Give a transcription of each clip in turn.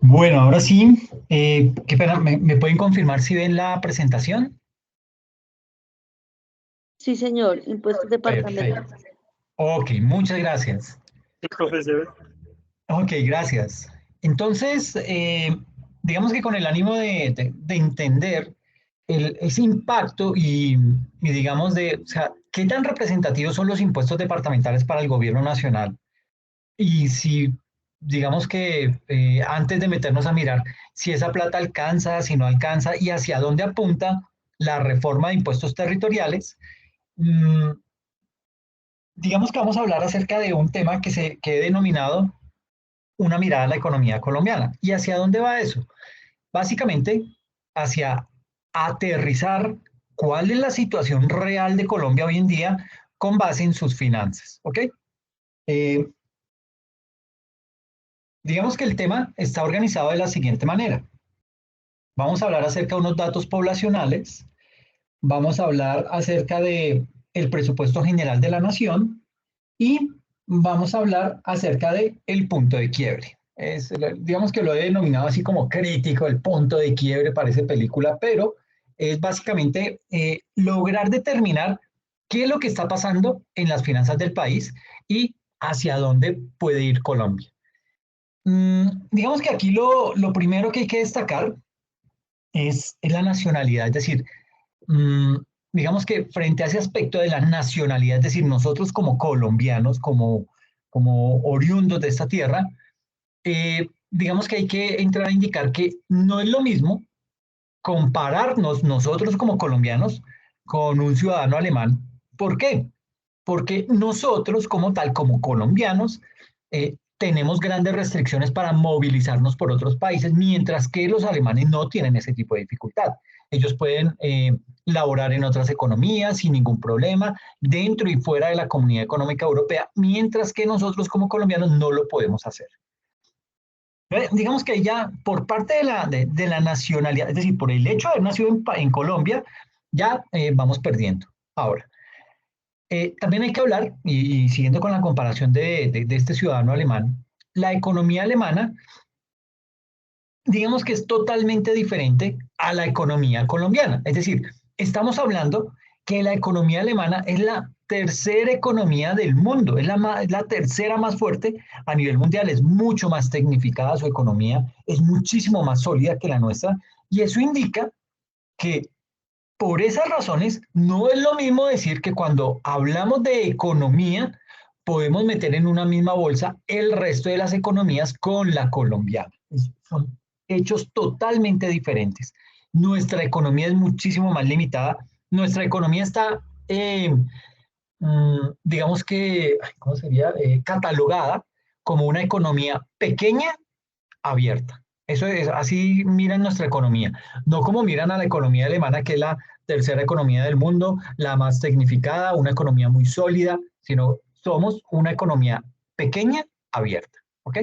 Bueno, ahora sí, qué pena, ¿me pueden confirmar si ven la presentación? Sí, señor, impuestos Perfecto. departamentales. Ok, muchas gracias. Sí, profesor. Ok, gracias. Entonces, digamos que con el ánimo de entender ese impacto y digamos o sea, qué tan representativos son los impuestos departamentales para el gobierno nacional. Y si, digamos que antes de meternos a mirar si esa plata alcanza, si no alcanza y hacia dónde apunta la reforma de impuestos territoriales, mmm, digamos que vamos a hablar acerca de un tema que he denominado una mirada a la economía colombiana. ¿Y hacia dónde va eso? Básicamente, hacia aterrizar cuál es la situación real de Colombia hoy en día con base en sus finanzas. ¿Ok? Eh, digamos que el tema está organizado de la siguiente manera. Vamos a hablar acerca de unos datos poblacionales, vamos a hablar acerca de el presupuesto general de la nación y vamos a hablar acerca de el punto de quiebre. Digamos que lo he denominado así como crítico, el punto de quiebre parece película, pero es básicamente lograr determinar qué es lo que está pasando en las finanzas del país y hacia dónde puede ir Colombia. Digamos que aquí lo primero que hay que destacar es la nacionalidad, es decir, mmm, digamos que frente a ese aspecto de la nacionalidad, es decir, nosotros como colombianos, como oriundos de esta tierra, digamos que hay que entrar a indicar que no es lo mismo compararnos nosotros como colombianos con un ciudadano alemán. ¿Por qué? Porque nosotros como tal, como colombianos, tenemos grandes restricciones para movilizarnos por otros países, mientras que los alemanes no tienen ese tipo de dificultad. Ellos pueden laborar en otras economías sin ningún problema, dentro y fuera de la Comunidad Económica Europea, mientras que nosotros como colombianos no lo podemos hacer. Digamos que ya por parte de la nacionalidad, es decir, por el hecho de haber nacido en Colombia, ya vamos perdiendo. Ahora, también hay que hablar, y siguiendo con la comparación de este ciudadano alemán, la economía alemana, digamos que es totalmente diferente a la economía colombiana. Es decir, estamos hablando que la economía alemana es la tercera economía del mundo, es la tercera más fuerte a nivel mundial, es mucho más tecnificada su economía, es muchísimo más sólida que la nuestra, y eso indica que por esas razones, no es lo mismo decir que cuando hablamos de economía, podemos meter en una misma bolsa el resto de las economías con la colombiana. Son hechos totalmente diferentes. Nuestra economía es muchísimo más limitada. Nuestra economía está, digamos que, ¿cómo sería? Catalogada como una economía pequeña abierta. Eso es, así miran nuestra economía, no como miran a la economía alemana, que es la tercera economía del mundo, la más tecnificada, una economía muy sólida, sino somos una economía pequeña, abierta. ¿Ok?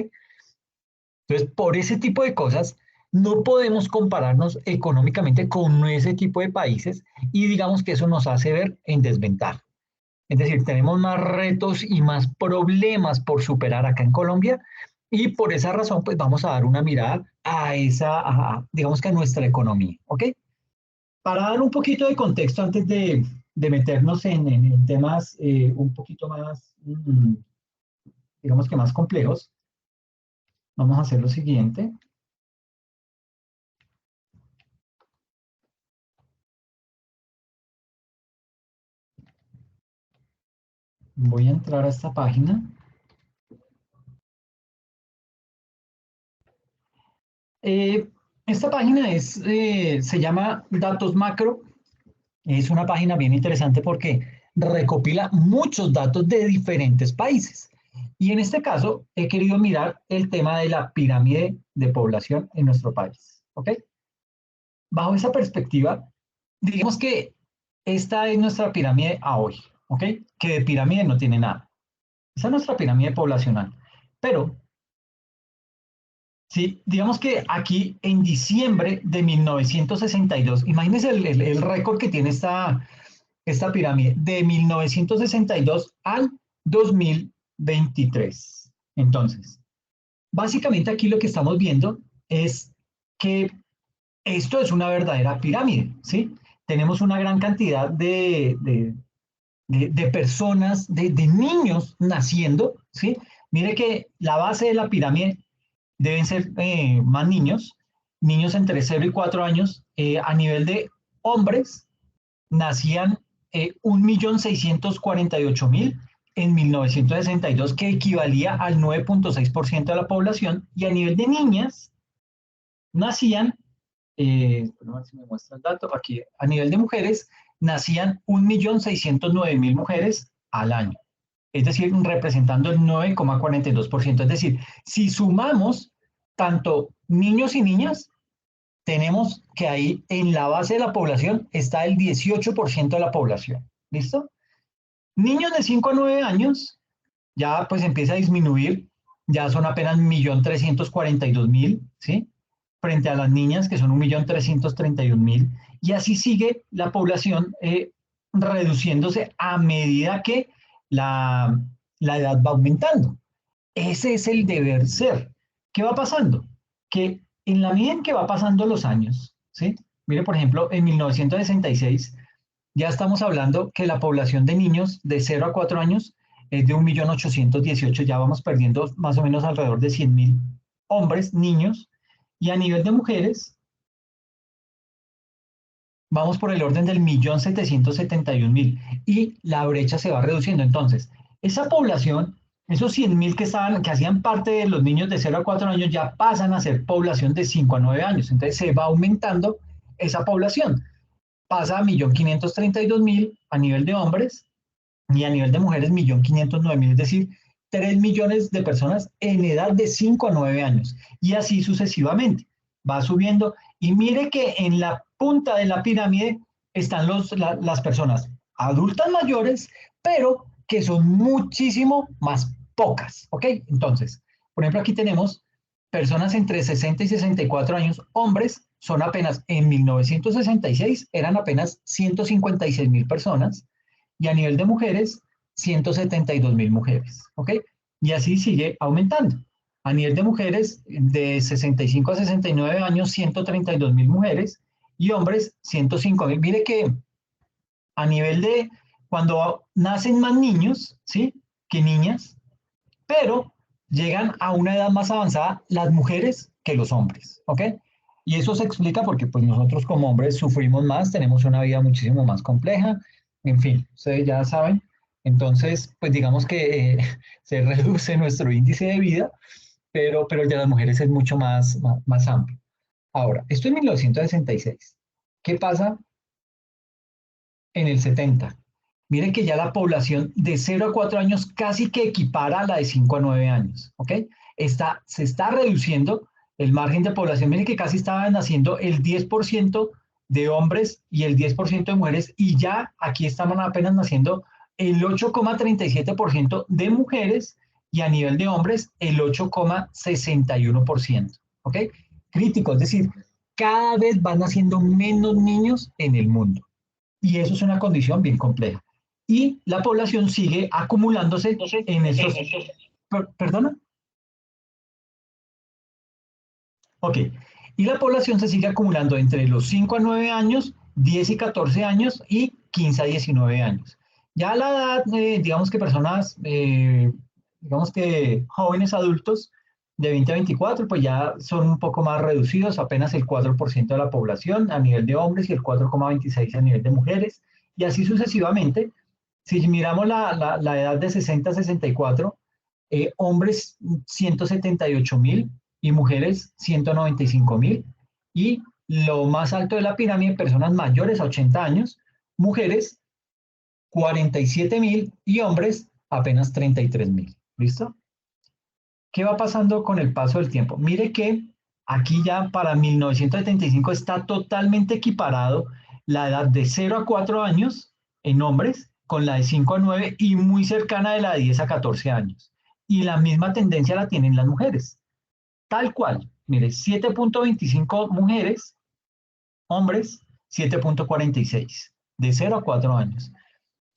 Entonces, por ese tipo de cosas, no podemos compararnos económicamente con ese tipo de países y digamos que eso nos hace ver en desventaja. Es decir, tenemos más retos y más problemas por superar acá en Colombia y por esa razón pues vamos a dar una mirada digamos que a nuestra economía, ¿ok? Para dar un poquito de contexto antes de meternos en temas un poquito más, digamos que más complejos, vamos a hacer lo siguiente. Voy a entrar a esta página. Eh, esta página se llama Datos Macro. Es una página bien interesante porque recopila muchos datos de diferentes países. Y en este caso he querido mirar el tema de la pirámide de población en nuestro país. ¿Ok? Bajo esa perspectiva, digamos que esta es nuestra pirámide a hoy. ¿Ok? Que de pirámide no tiene nada. Esa es nuestra pirámide poblacional. Pero sí, digamos que aquí en diciembre de 1962, imagínense el récord que tiene esta pirámide, de 1962 al 2023. Entonces, básicamente aquí lo que estamos viendo es que esto es una verdadera pirámide, ¿sí? Tenemos una gran cantidad de personas, de niños naciendo, ¿sí? Mire que la base de la pirámide deben ser más niños, niños entre 0 y 4 años. A nivel de hombres, nacían 1.648.000 en 1962, que equivalía al 9,6% de la población, y a nivel de niñas, nacían, a ver si me muestra el dato, aquí, a nivel de mujeres, nacían 1.609.000 mujeres al año, es decir, representando el 9,42%. Es decir, si sumamos tanto niños y niñas, tenemos que ahí en la base de la población está el 18% de la población. ¿Listo? Niños de 5 a 9 años ya pues empieza a disminuir, ya son apenas 1.342.000, ¿sí? Frente a las niñas que son 1.331.000, y así sigue la población reduciéndose a medida que la edad va aumentando. Ese es el deber ser. ¿Qué va pasando? Que en la medida en que va pasando los años, ¿sí? Mire, por ejemplo, en 1966 ya estamos hablando que la población de niños de 0 a 4 años es de 1.818.000, ya vamos perdiendo más o menos alrededor de 100.000 hombres, niños, y a nivel de mujeres vamos por el orden del 1.771.000, y la brecha se va reduciendo. Entonces, esa población, esos 100.000 que hacían parte de los niños de 0 a 4 años, ya pasan a ser población de 5 a 9 años. Entonces se va aumentando esa población. Pasa a 1.532.000 a nivel de hombres, y a nivel de mujeres 1.509.000, es decir, 3 millones de personas en edad de 5 a 9 años, y así sucesivamente. Va subiendo, y mire que en la punta de la pirámide están las personas adultas mayores, pero que son muchísimo más pocas, ¿ok? Entonces, por ejemplo, aquí tenemos personas entre 60 y 64 años, hombres, son apenas, en 1966 eran apenas 156.000 personas, y a nivel de mujeres, 172.000 mujeres, ¿ok? Y así sigue aumentando. A nivel de mujeres, de 65 a 69 años, 132.000 mujeres, y hombres, 105.000. Mire que a nivel de cuando nacen más niños, ¿sí? Que niñas, pero llegan a una edad más avanzada las mujeres que los hombres, ¿ok? Y eso se explica porque pues nosotros como hombres sufrimos más, tenemos una vida muchísimo más compleja, en fin, ustedes ya saben. Entonces, pues digamos que se reduce nuestro índice de vida, pero el de las mujeres es mucho más amplio. Ahora, esto es 1966. ¿Qué pasa en el 70? Miren que ya la población de 0 a 4 años casi que equipara a la de 5 a 9 años, ¿ok? Se está reduciendo el margen de población. Miren que casi estaban naciendo el 10% de hombres y el 10% de mujeres, y ya aquí estamos apenas naciendo el 8,37% de mujeres, y a nivel de hombres el 8,61%, ¿ok? Crítico, es decir, cada vez van naciendo menos niños en el mundo. Y eso es una condición bien compleja. Y la población sigue acumulándose en esos... ¿Perdona? Ok. Y la población se sigue acumulando entre los 5 a 9 años, 10 y 14 años y 15 a 19 años. Ya la edad, digamos que personas, digamos que jóvenes adultos de 20 a 24, pues ya son un poco más reducidos, apenas el 4% de la población a nivel de hombres y el 4,26% a nivel de mujeres, y así sucesivamente. Si miramos la edad de 60 a 64, hombres 178.000 y mujeres 195.000. Y lo más alto de la pirámide, personas mayores a 80 años, mujeres 47.000 y hombres apenas 33.000. ¿Listo? ¿Qué va pasando con el paso del tiempo? Mire que aquí ya para 1975 está totalmente equiparado la edad de 0 a 4 años en hombres con la de 5 a 9, y muy cercana de la de 10 a 14 años. Y la misma tendencia la tienen las mujeres. Tal cual. Mire, 7,25 mujeres, hombres 7,46 de 0 a 4 años.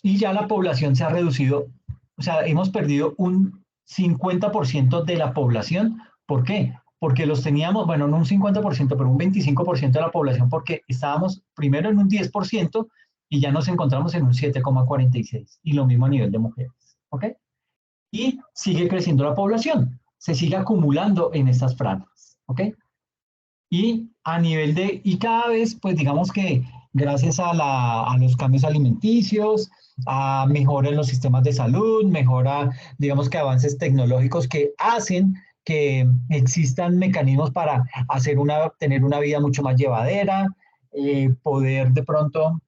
Y ya la población se ha reducido, o sea, hemos perdido un 50% de la población. ¿Por qué? porque los teníamos, bueno, no un 50%, pero un 25% de la población, porque estábamos primero en un 10% y ya nos encontramos en un 7,46%, y lo mismo a nivel de mujeres, ¿ok? Y sigue creciendo la población, se sigue acumulando en estas franjas, ¿ok? Y a nivel de, y cada vez, pues digamos que gracias a los cambios alimenticios, a mejora en los sistemas de salud, mejora, digamos que avances tecnológicos que hacen que existan mecanismos para tener una vida mucho más llevadera, poder de pronto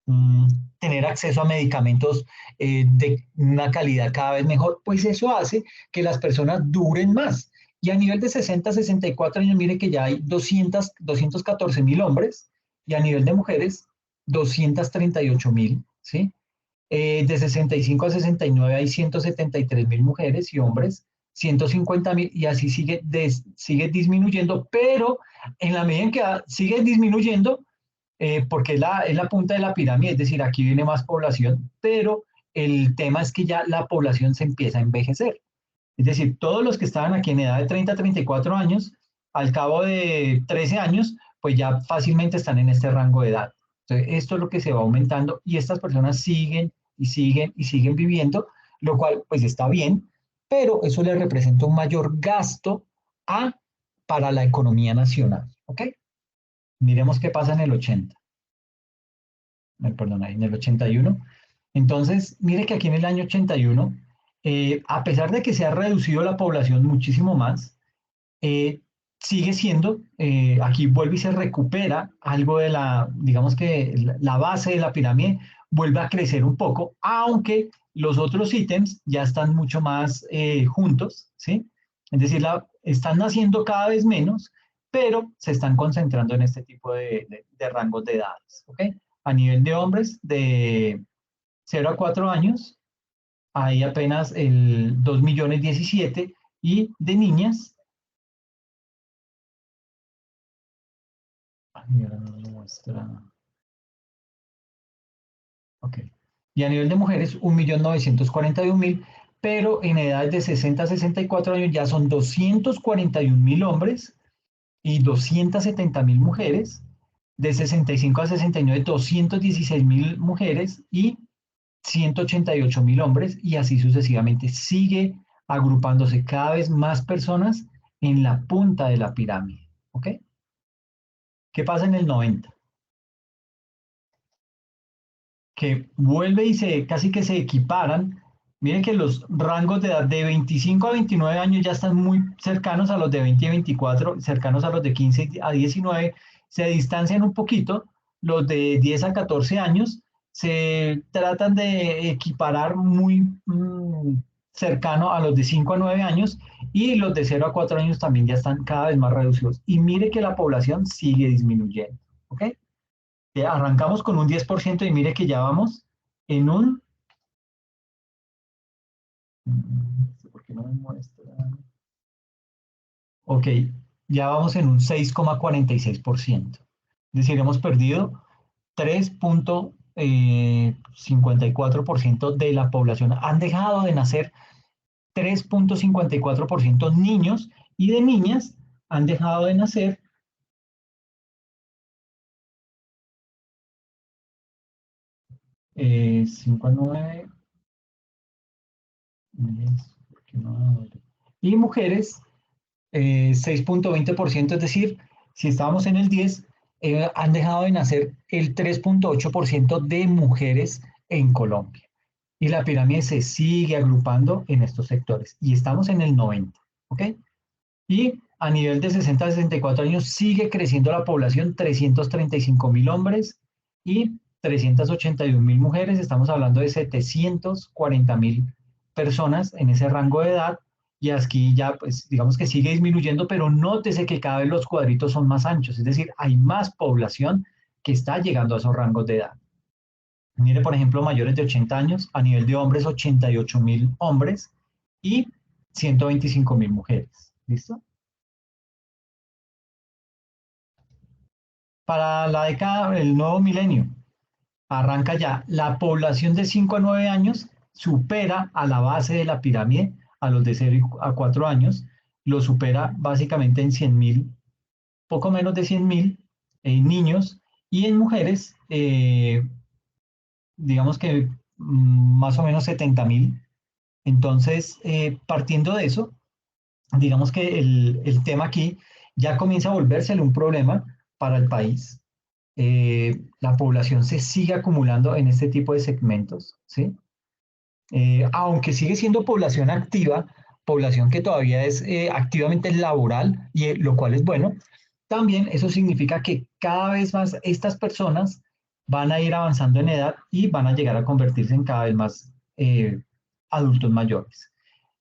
mm, tener acceso a medicamentos de una calidad cada vez mejor, pues eso hace que las personas duren más. Y a nivel de 60 a 64 años, mire que ya hay 214.000 hombres y a nivel de mujeres 238.000, ¿sí? De 65 a 69 hay 173.000 mujeres y hombres, 150.000 y así sigue disminuyendo, pero en la medida en que sigue disminuyendo, porque es la punta de la pirámide, es decir, aquí viene más población, pero el tema es que ya la población se empieza a envejecer. Es decir, todos los que estaban aquí en edad de 30 a 34 años, al cabo de 13 años, pues ya fácilmente están en este rango de edad. Entonces, esto es lo que se va aumentando y estas personas siguen y siguen y siguen viviendo, lo cual pues está bien, pero eso le representa un mayor gasto a, para la economía nacional. ¿Ok? Miremos qué pasa en el 80. Perdón, en el 81. Entonces, mire que aquí en el año 81, a pesar de que se ha reducido la población muchísimo más, eh, sigue siendo, aquí vuelve y se recupera algo de digamos que la base de la pirámide vuelve a crecer un poco, aunque los otros ítems ya están mucho más juntos, ¿sí? Es decir, están naciendo cada vez menos, pero se están concentrando en este tipo de rangos de edades, ¿ok? A nivel de hombres, de 0 a 4 años, hay apenas el 2.017.000 y de niñas, ahora no lo muestra. Ok. Y a nivel de mujeres, 1.941.000, pero en edades de 60 a 64 años ya son 241.000 hombres y 270.000 mujeres. De 65 a 69, 216.000 mujeres y 188.000 hombres, y así sucesivamente. Sigue agrupándose cada vez más personas en la punta de la pirámide. ¿Ok? ¿Qué pasa en el 90? Que vuelve y casi que se equiparan. Miren que los rangos de edad de 25 a 29 años ya están muy cercanos a los de 20 a 24, cercanos a los de 15 a 19, se distancian un poquito. Los de 10 a 14 años se tratan de equiparar muy cercano a los de 5 a 9 años, y los de 0 a 4 años también ya están cada vez más reducidos. Y mire que la población sigue disminuyendo. ¿Ok? Arrancamos con un 10% y mire que ya vamos en un... ¿Por qué no me muestra? Ok, ya vamos en un 6,46%. Es decir, hemos perdido 3,54% de la población. Han dejado de nacer 3,54% niños, y de niñas han dejado de nacer 5 a 9, y mujeres 6,20%, es decir, si estábamos en el 10, han dejado de nacer el 3,8% de mujeres en Colombia. Y la pirámide se sigue agrupando en estos sectores. Y estamos en el 90, ¿ok? Y a nivel de 60 a 64 años sigue creciendo la población, 335.000 hombres y 381.000 mujeres. Estamos hablando de 740.000 personas en ese rango de edad. Y aquí ya, pues, digamos que sigue disminuyendo, pero nótese que cada vez los cuadritos son más anchos, es decir, hay más población que está llegando a esos rangos de edad. Mire, por ejemplo, mayores de 80 años, a nivel de hombres, 88.000 hombres y 125.000 mujeres. ¿Listo? Para la década del nuevo milenio, arranca ya, la población de 5 a 9 años supera a la base de la pirámide, a los de 0 a 4 años, lo supera básicamente en 100.000, poco menos de 100.000 en niños, y en mujeres, digamos que más o menos 70.000. Entonces, partiendo de eso, digamos que el tema aquí ya comienza a volvérsele un problema para el país. La población se sigue acumulando en este tipo de segmentos, ¿sí? Aunque sigue siendo población activa, población que todavía es activamente laboral, y lo cual es bueno, también eso significa que cada vez más estas personas van a ir avanzando en edad y van a llegar a convertirse en cada vez más adultos mayores.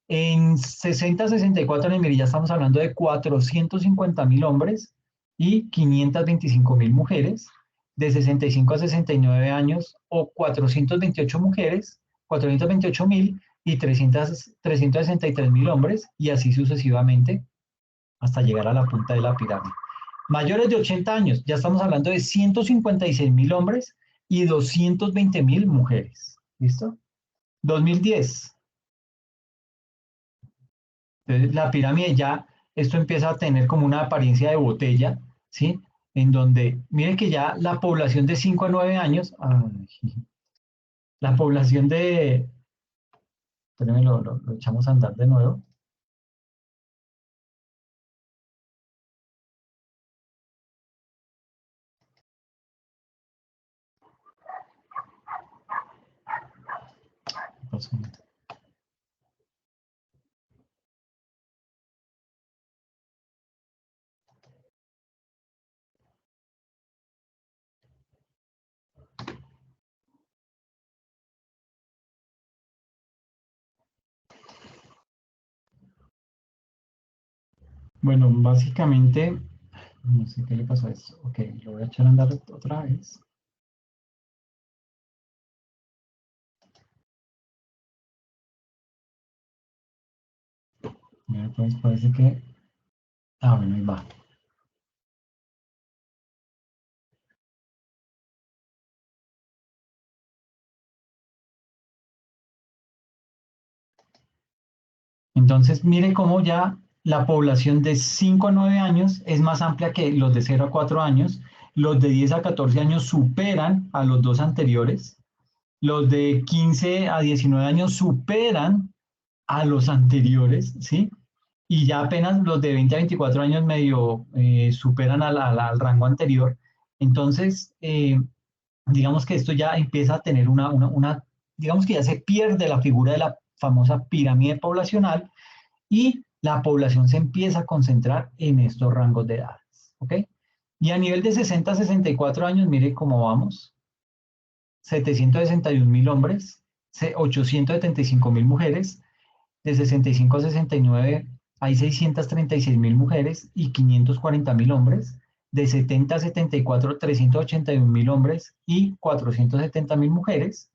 En 60-64 en el Miri ya estamos hablando de 450.000 hombres y 525.000 mujeres. De 65 a 69 años, o 428 mujeres, 428.000 y 363.000 hombres, y así sucesivamente hasta llegar a la punta de la pirámide. Mayores de 80 años, ya estamos hablando de 156.000 hombres y 220.000 mujeres. ¿Listo? 2010. Entonces, la pirámide ya, esto empieza a tener como una apariencia de botella, ¿sí? En donde, mire que ya la población de 5 a 9 años, la población de, espérenme, lo echamos a andar de nuevo. Bueno, básicamente, no sé qué le pasó a esto. Ok, lo voy a echar a andar otra vez. Mira, pues parece que, bueno, ahí va. Entonces, mire cómo ya la población de 5 a 9 años es más amplia que los de 0 a 4 años. Los de 10 a 14 años superan a los dos anteriores. Los de 15 a 19 años superan a los anteriores, ¿sí? Y ya apenas los de 20 a 24 años medio superan al rango anterior. Entonces, digamos que esto ya empieza a tener digamos que ya se pierde la figura de la famosa pirámide poblacional, y la población se empieza a concentrar en estos rangos de edades, ¿ok? Y a nivel de 60 a 64 años, mire cómo vamos: 761.000 hombres, 875.000 mujeres. De 65 a 69 hay 636.000 mujeres y 540.000 hombres. De 70 a 74, 381.000 hombres y 470.000 mujeres.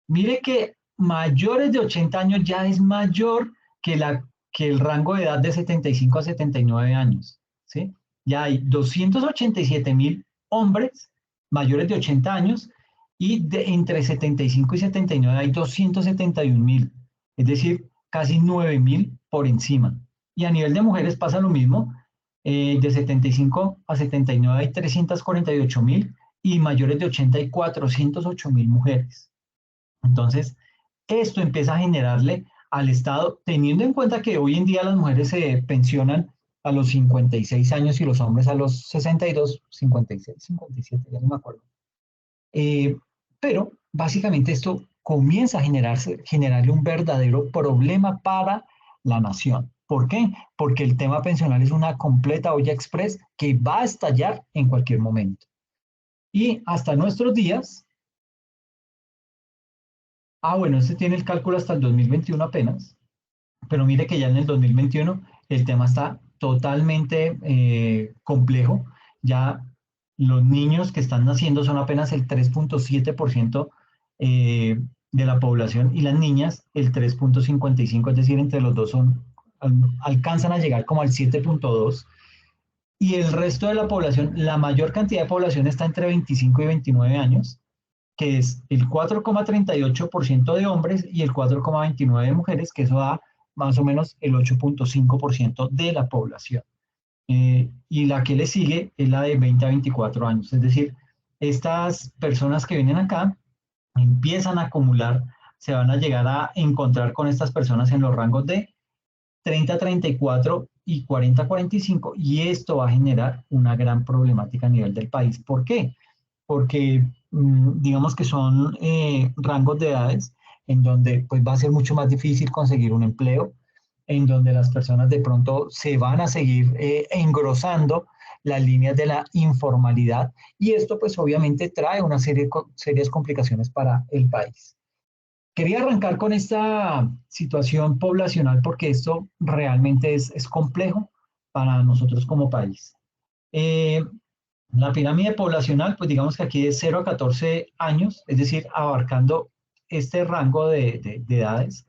Mire que mayores de 80 años ya es mayor que el rango de edad de 75 a 79 años, ¿sí? Ya hay 287.000 hombres mayores de 80 años, y entre 75 y 79 hay 271.000, es decir, casi 9.000 por encima. Y a nivel de mujeres pasa lo mismo: de 75 a 79 hay 348.000, y mayores de 80 hay 408.000 mujeres. Entonces, esto empieza a generarle al Estado, teniendo en cuenta que hoy en día las mujeres se pensionan a los 56 años y los hombres a los 62, 56, 57, ya no me acuerdo. Pero básicamente esto comienza a generarle un verdadero problema para la nación. ¿Por qué? Porque el tema pensional es una completa olla express que va a estallar en cualquier momento. Y hasta nuestros días, bueno, este tiene el cálculo hasta el 2021 apenas, pero mire que ya en el 2021 el tema está totalmente complejo. Ya los niños que están naciendo son apenas el 3.7% de la población, y las niñas el 3.55%, es decir, entre los dos alcanzan a llegar como al 7.2%. Y el resto de la población, la mayor cantidad de población está entre 25 y 29 años, que es el 4,38% de hombres y el 4,29% de mujeres, que eso da más o menos el 8.5% de la población. Y la que le sigue es la de 20 a 24 años. Es decir, estas personas que vienen acá empiezan a acumular, se van a llegar a encontrar con estas personas en los rangos de 30 a 34 y 40 a 45, y esto va a generar una gran problemática a nivel del país. ¿Por qué? Porque digamos que son rangos de edades en donde pues va a ser mucho más difícil conseguir un empleo, en donde las personas de pronto se van a seguir engrosando las líneas de la informalidad, y esto pues obviamente trae una serie de serias complicaciones para el país. Quería arrancar con esta situación poblacional porque esto realmente es complejo para nosotros como país. Eh, la pirámide poblacional, pues digamos que aquí de 0 a 14 años, es decir, abarcando este rango de edades.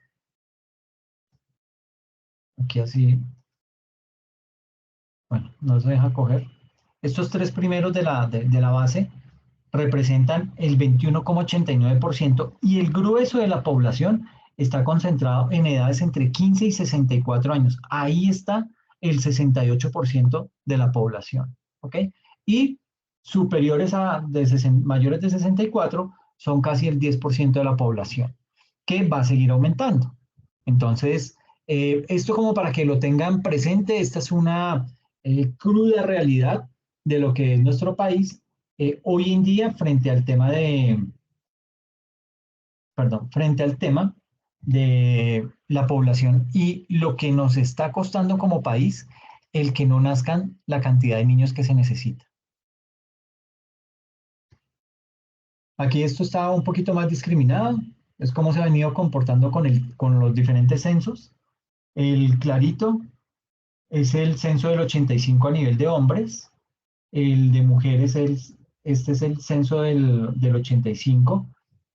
Aquí así, bueno, no se deja coger. Estos tres primeros de la base representan el 21,89% y el grueso de la población está concentrado en edades entre 15 y 64 años. Ahí está el 68% de la población. ¿Ok? Y superiores mayores de 64 son casi el 10% de la población, que va a seguir aumentando. Entonces, esto como para que lo tengan presente, esta es una cruda realidad de lo que es nuestro país hoy en día frente al tema de la población y lo que nos está costando como país el que no nazcan la cantidad de niños que se necesita. Aquí esto está un poquito más discriminado, es cómo se ha venido comportando con los diferentes censos. El clarito es el censo del 85 a nivel de hombres, el de mujeres, este es el censo del 85,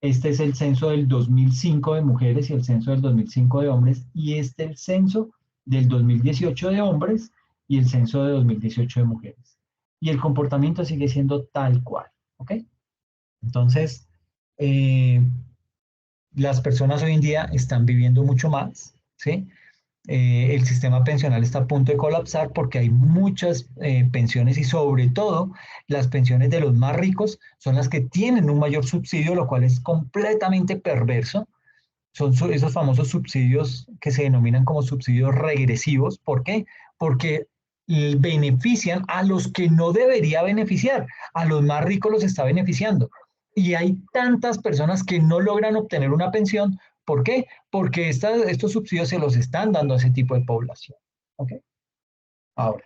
este es el censo del 2005 de mujeres y el censo del 2005 de hombres, y este es el censo del 2018 de hombres y el censo de 2018 de mujeres. Y el comportamiento sigue siendo tal cual, ¿ok? Entonces, las personas hoy en día están viviendo mucho más, ¿sí? El sistema pensional está a punto de colapsar porque hay muchas pensiones y sobre todo las pensiones de los más ricos son las que tienen un mayor subsidio, lo cual es completamente perverso. Son esos famosos subsidios que se denominan como subsidios regresivos. ¿Por qué? Porque benefician a los que no debería beneficiar. A los más ricos los está beneficiando. Y hay tantas personas que no logran obtener una pensión. ¿Por qué? Porque estos subsidios se los están dando a ese tipo de población. ¿Ok? Ahora,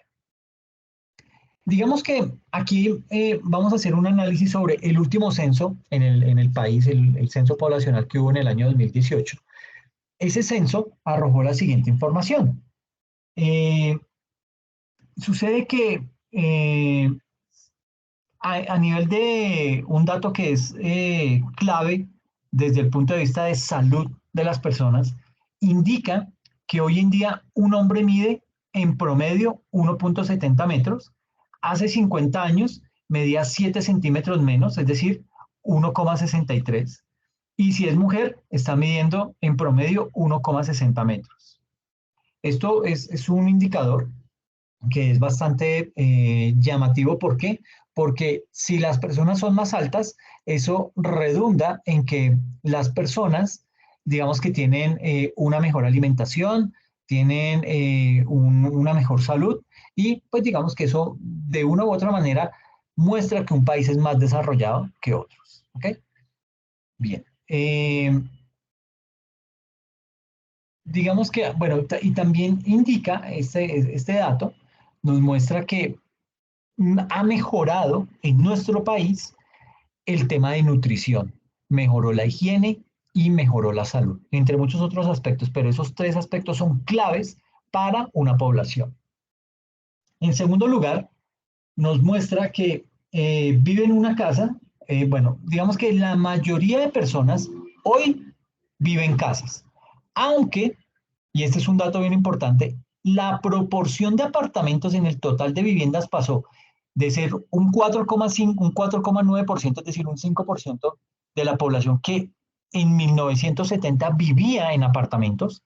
digamos que aquí vamos a hacer un análisis sobre el último censo en el país, el censo poblacional que hubo en el año 2018. Ese censo arrojó la siguiente información. Eh, sucede que a nivel de un dato que es clave desde el punto de vista de salud de las personas, indica que hoy en día un hombre mide en promedio 1.70 metros, hace 50 años medía 7 centímetros menos, es decir, 1,63, y si es mujer está midiendo en promedio 1,60 metros. Esto es un indicador que es bastante llamativo. ¿Por qué? Porque si las personas son más altas, eso redunda en que las personas, digamos que tienen una mejor alimentación, tienen una mejor salud, y pues digamos que eso de una u otra manera muestra que un país es más desarrollado que otros. ¿Ok? Bien. Digamos que, bueno, y también indica este dato, nos muestra que ha mejorado en nuestro país el tema de nutrición, mejoró la higiene y mejoró la salud, entre muchos otros aspectos, pero esos tres aspectos son claves para una población. En segundo lugar, nos muestra que vive en una casa, bueno, digamos que la mayoría de personas hoy viven en casas, aunque, y este es un dato bien importante, la proporción de apartamentos en el total de viviendas pasó de ser un 4,5, un 4,9%, es decir, un 5% de la población que en 1970 vivía en apartamentos,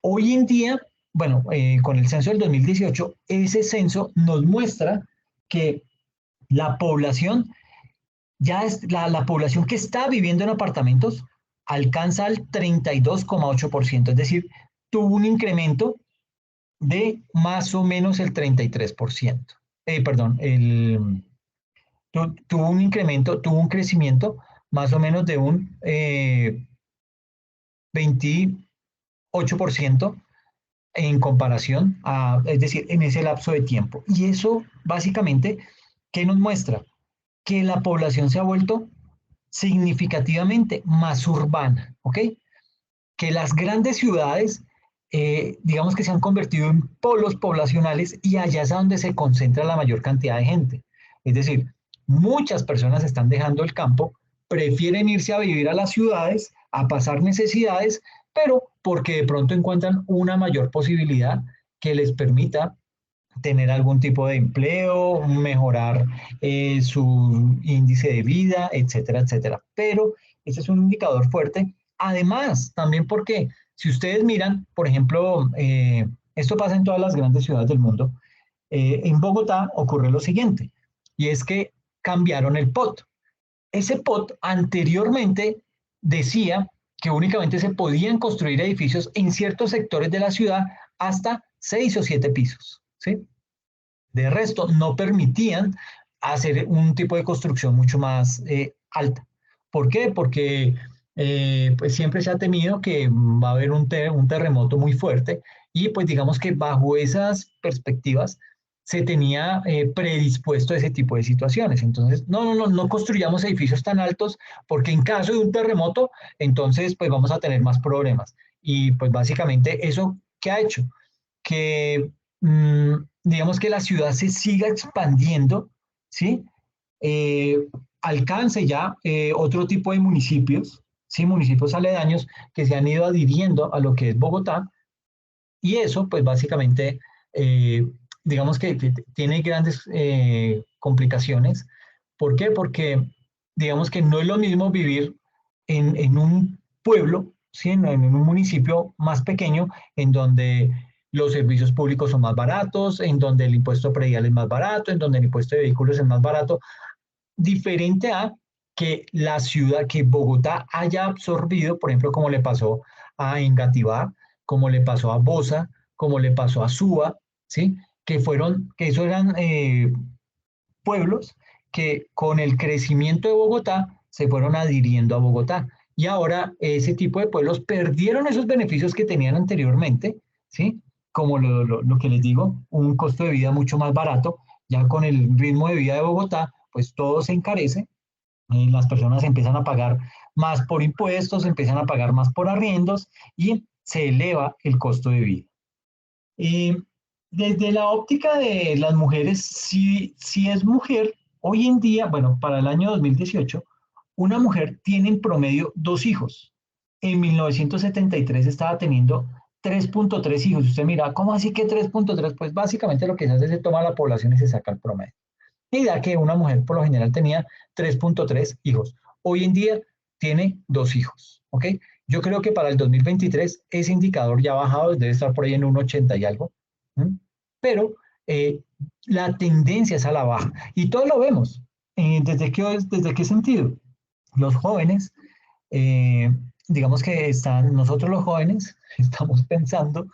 Hoy en día, bueno, con el censo del 2018, ese censo nos muestra que la población, ya es la población que está viviendo en apartamentos alcanza al 32,8%, es decir, tuvo un incremento de más o menos el 33%. Perdón, tuvo un incremento, tuvo un crecimiento más o menos de un 28% en comparación a, es decir, en ese lapso de tiempo. Y eso básicamente, ¿qué nos muestra? Que la población se ha vuelto significativamente más urbana, ¿ok? Que las grandes ciudades, digamos que se han convertido en polos poblacionales y allá es donde se concentra la mayor cantidad de gente. Es decir, muchas personas están dejando el campo, prefieren irse a vivir a las ciudades, a pasar necesidades, pero porque de pronto encuentran una mayor posibilidad que les permita tener algún tipo de empleo, mejorar su índice de vida, etcétera, etcétera. Pero ese es un indicador fuerte. Además, también porque si ustedes miran, por ejemplo, esto pasa en todas las grandes ciudades del mundo, en Bogotá ocurre lo siguiente, y es que cambiaron el POT. Ese POT anteriormente decía que únicamente se podían construir edificios en ciertos sectores de la ciudad hasta 6 o 7 pisos, ¿sí? De resto, no permitían hacer un tipo de construcción mucho más alta. ¿Por qué? Porque pues siempre se ha temido que va a haber un terremoto muy fuerte y pues digamos que bajo esas perspectivas se tenía predispuesto a ese tipo de situaciones. Entonces, no construyamos edificios tan altos porque en caso de un terremoto, entonces pues vamos a tener más problemas. Y pues básicamente eso, ¿qué ha hecho? Que digamos que la ciudad se siga expandiendo, ¿sí? Eh, Alcance ya otro tipo de municipios, ¿sí? Municipios aledaños que se han ido adhiriendo a lo que es Bogotá y eso pues básicamente eh, digamos que tiene grandes complicaciones. ¿Por qué? Porque digamos que no es lo mismo vivir en un pueblo, ¿sí? En un municipio más pequeño en donde los servicios públicos son más baratos, en donde el impuesto predial es más barato, en donde el impuesto de vehículos es más barato, diferente a que la ciudad, que Bogotá haya absorbido, por ejemplo, como le pasó a Engativá, como le pasó a Bosa, como le pasó a Suba, ¿sí? Que eso eran pueblos que con el crecimiento de Bogotá se fueron adhiriendo a Bogotá. Y ahora ese tipo de pueblos perdieron esos beneficios que tenían anteriormente, ¿sí? Como lo que les digo, un costo de vida mucho más barato, ya con el ritmo de vida de Bogotá, pues todo se encarece, las personas empiezan a pagar más por impuestos, empiezan a pagar más por arriendos y se eleva el costo de vida. Eh, Desde la óptica de las mujeres, si es mujer, hoy en día, bueno, para el año 2018, una mujer tiene en promedio 2 hijos. En 1973 estaba teniendo 3,3 hijos. Usted mira, ¿cómo así que 3,3? Pues básicamente lo que se hace es se toma la población y se saca el promedio. Y da que una mujer por lo general tenía 3,3 hijos. Hoy en día tiene 2 hijos, ¿ok? Yo creo que para el 2023 ese indicador ya ha bajado, debe estar por ahí en un 80 y algo, ¿m? Pero eh, la tendencia es a la baja. Y todos lo vemos. ¿Desde qué sentido? Los jóvenes, eh, digamos que nosotros los jóvenes estamos pensando,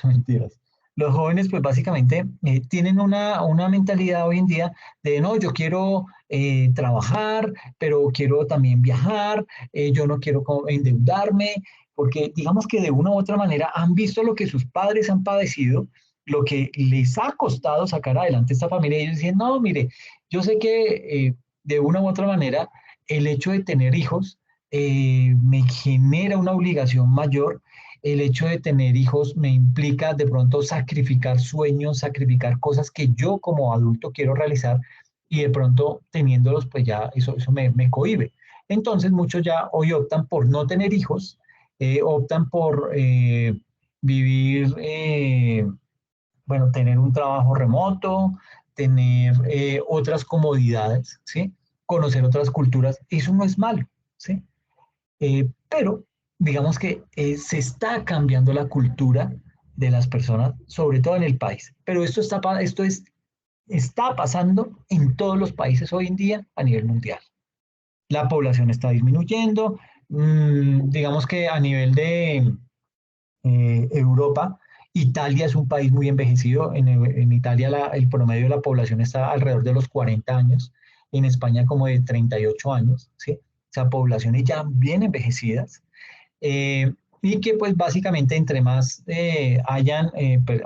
mentiras, los jóvenes pues básicamente tienen una mentalidad hoy en día de no, yo quiero trabajar, pero quiero también viajar, yo no quiero endeudarme, porque digamos que de una u otra manera han visto lo que sus padres han padecido, lo que les ha costado sacar adelante esta familia y ellos dicen, no, mire, yo sé que de una u otra manera el hecho de tener hijos me genera una obligación mayor. El hecho de tener hijos me implica de pronto sacrificar sueños, sacrificar cosas que yo como adulto quiero realizar y de pronto teniéndolos, pues ya eso me cohíbe. Entonces muchos ya hoy optan por no tener hijos, optan por vivir, bueno, tener un trabajo remoto, tener otras comodidades, ¿sí? Conocer otras culturas. Eso no es malo, ¿sí? Pero digamos que se está cambiando la cultura de las personas, sobre todo en el país. Pero está pasando en todos los países hoy en día a nivel mundial. La población está disminuyendo, digamos que a nivel de Europa, Italia es un país muy envejecido. En Italia el promedio de la población está alrededor de los 40 años, en España como de 38 años, ¿sí? O sea, poblaciones ya bien envejecidas. eh, y que pues básicamente entre más hayan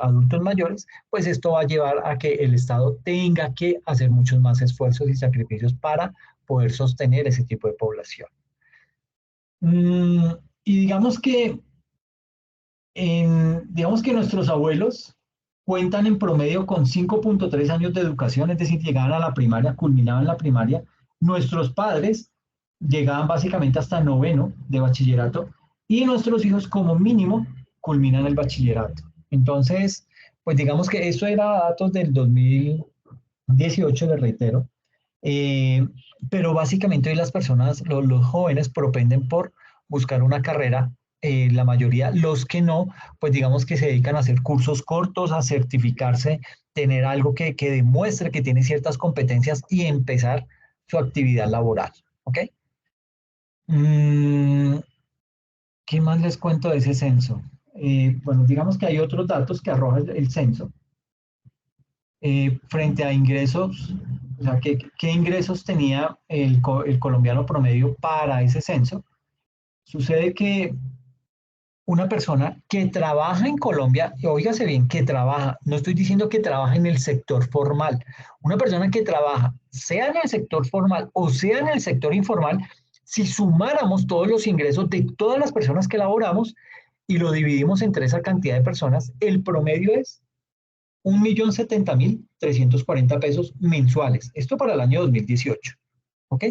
adultos mayores, pues esto va a llevar a que el Estado tenga que hacer muchos más esfuerzos y sacrificios para poder sostener ese tipo de población. Mm, y digamos que nuestros abuelos cuentan en promedio con 5,3 años de educación, es decir, llegaban a la primaria, culminaban la primaria. Nuestros padres llegaban básicamente hasta noveno de bachillerato y nuestros hijos como mínimo culminan el bachillerato. Entonces, pues digamos que eso era datos del 2018, le reitero. Eh, pero básicamente hoy las personas, los jóvenes propenden por buscar una carrera, la mayoría, los que no, pues digamos que se dedican a hacer cursos cortos, a certificarse, tener algo que demuestre que tiene ciertas competencias y empezar su actividad laboral. ¿Ok? Mm, ¿Qué más les cuento de ese censo? Bueno, digamos que hay otros datos que arroja el censo frente a ingresos, o sea, ¿qué ingresos tenía el colombiano promedio para ese censo? Sucede que una persona que trabaja en Colombia, y óigase bien, que trabaja, no estoy diciendo que trabaja en el sector formal, una persona que trabaja, sea en el sector formal o sea en el sector informal, si sumáramos todos los ingresos de todas las personas que laboramos y lo dividimos entre esa cantidad de personas, el promedio es 1.070.340 pesos mensuales. Esto para el año 2018. ¿Ok?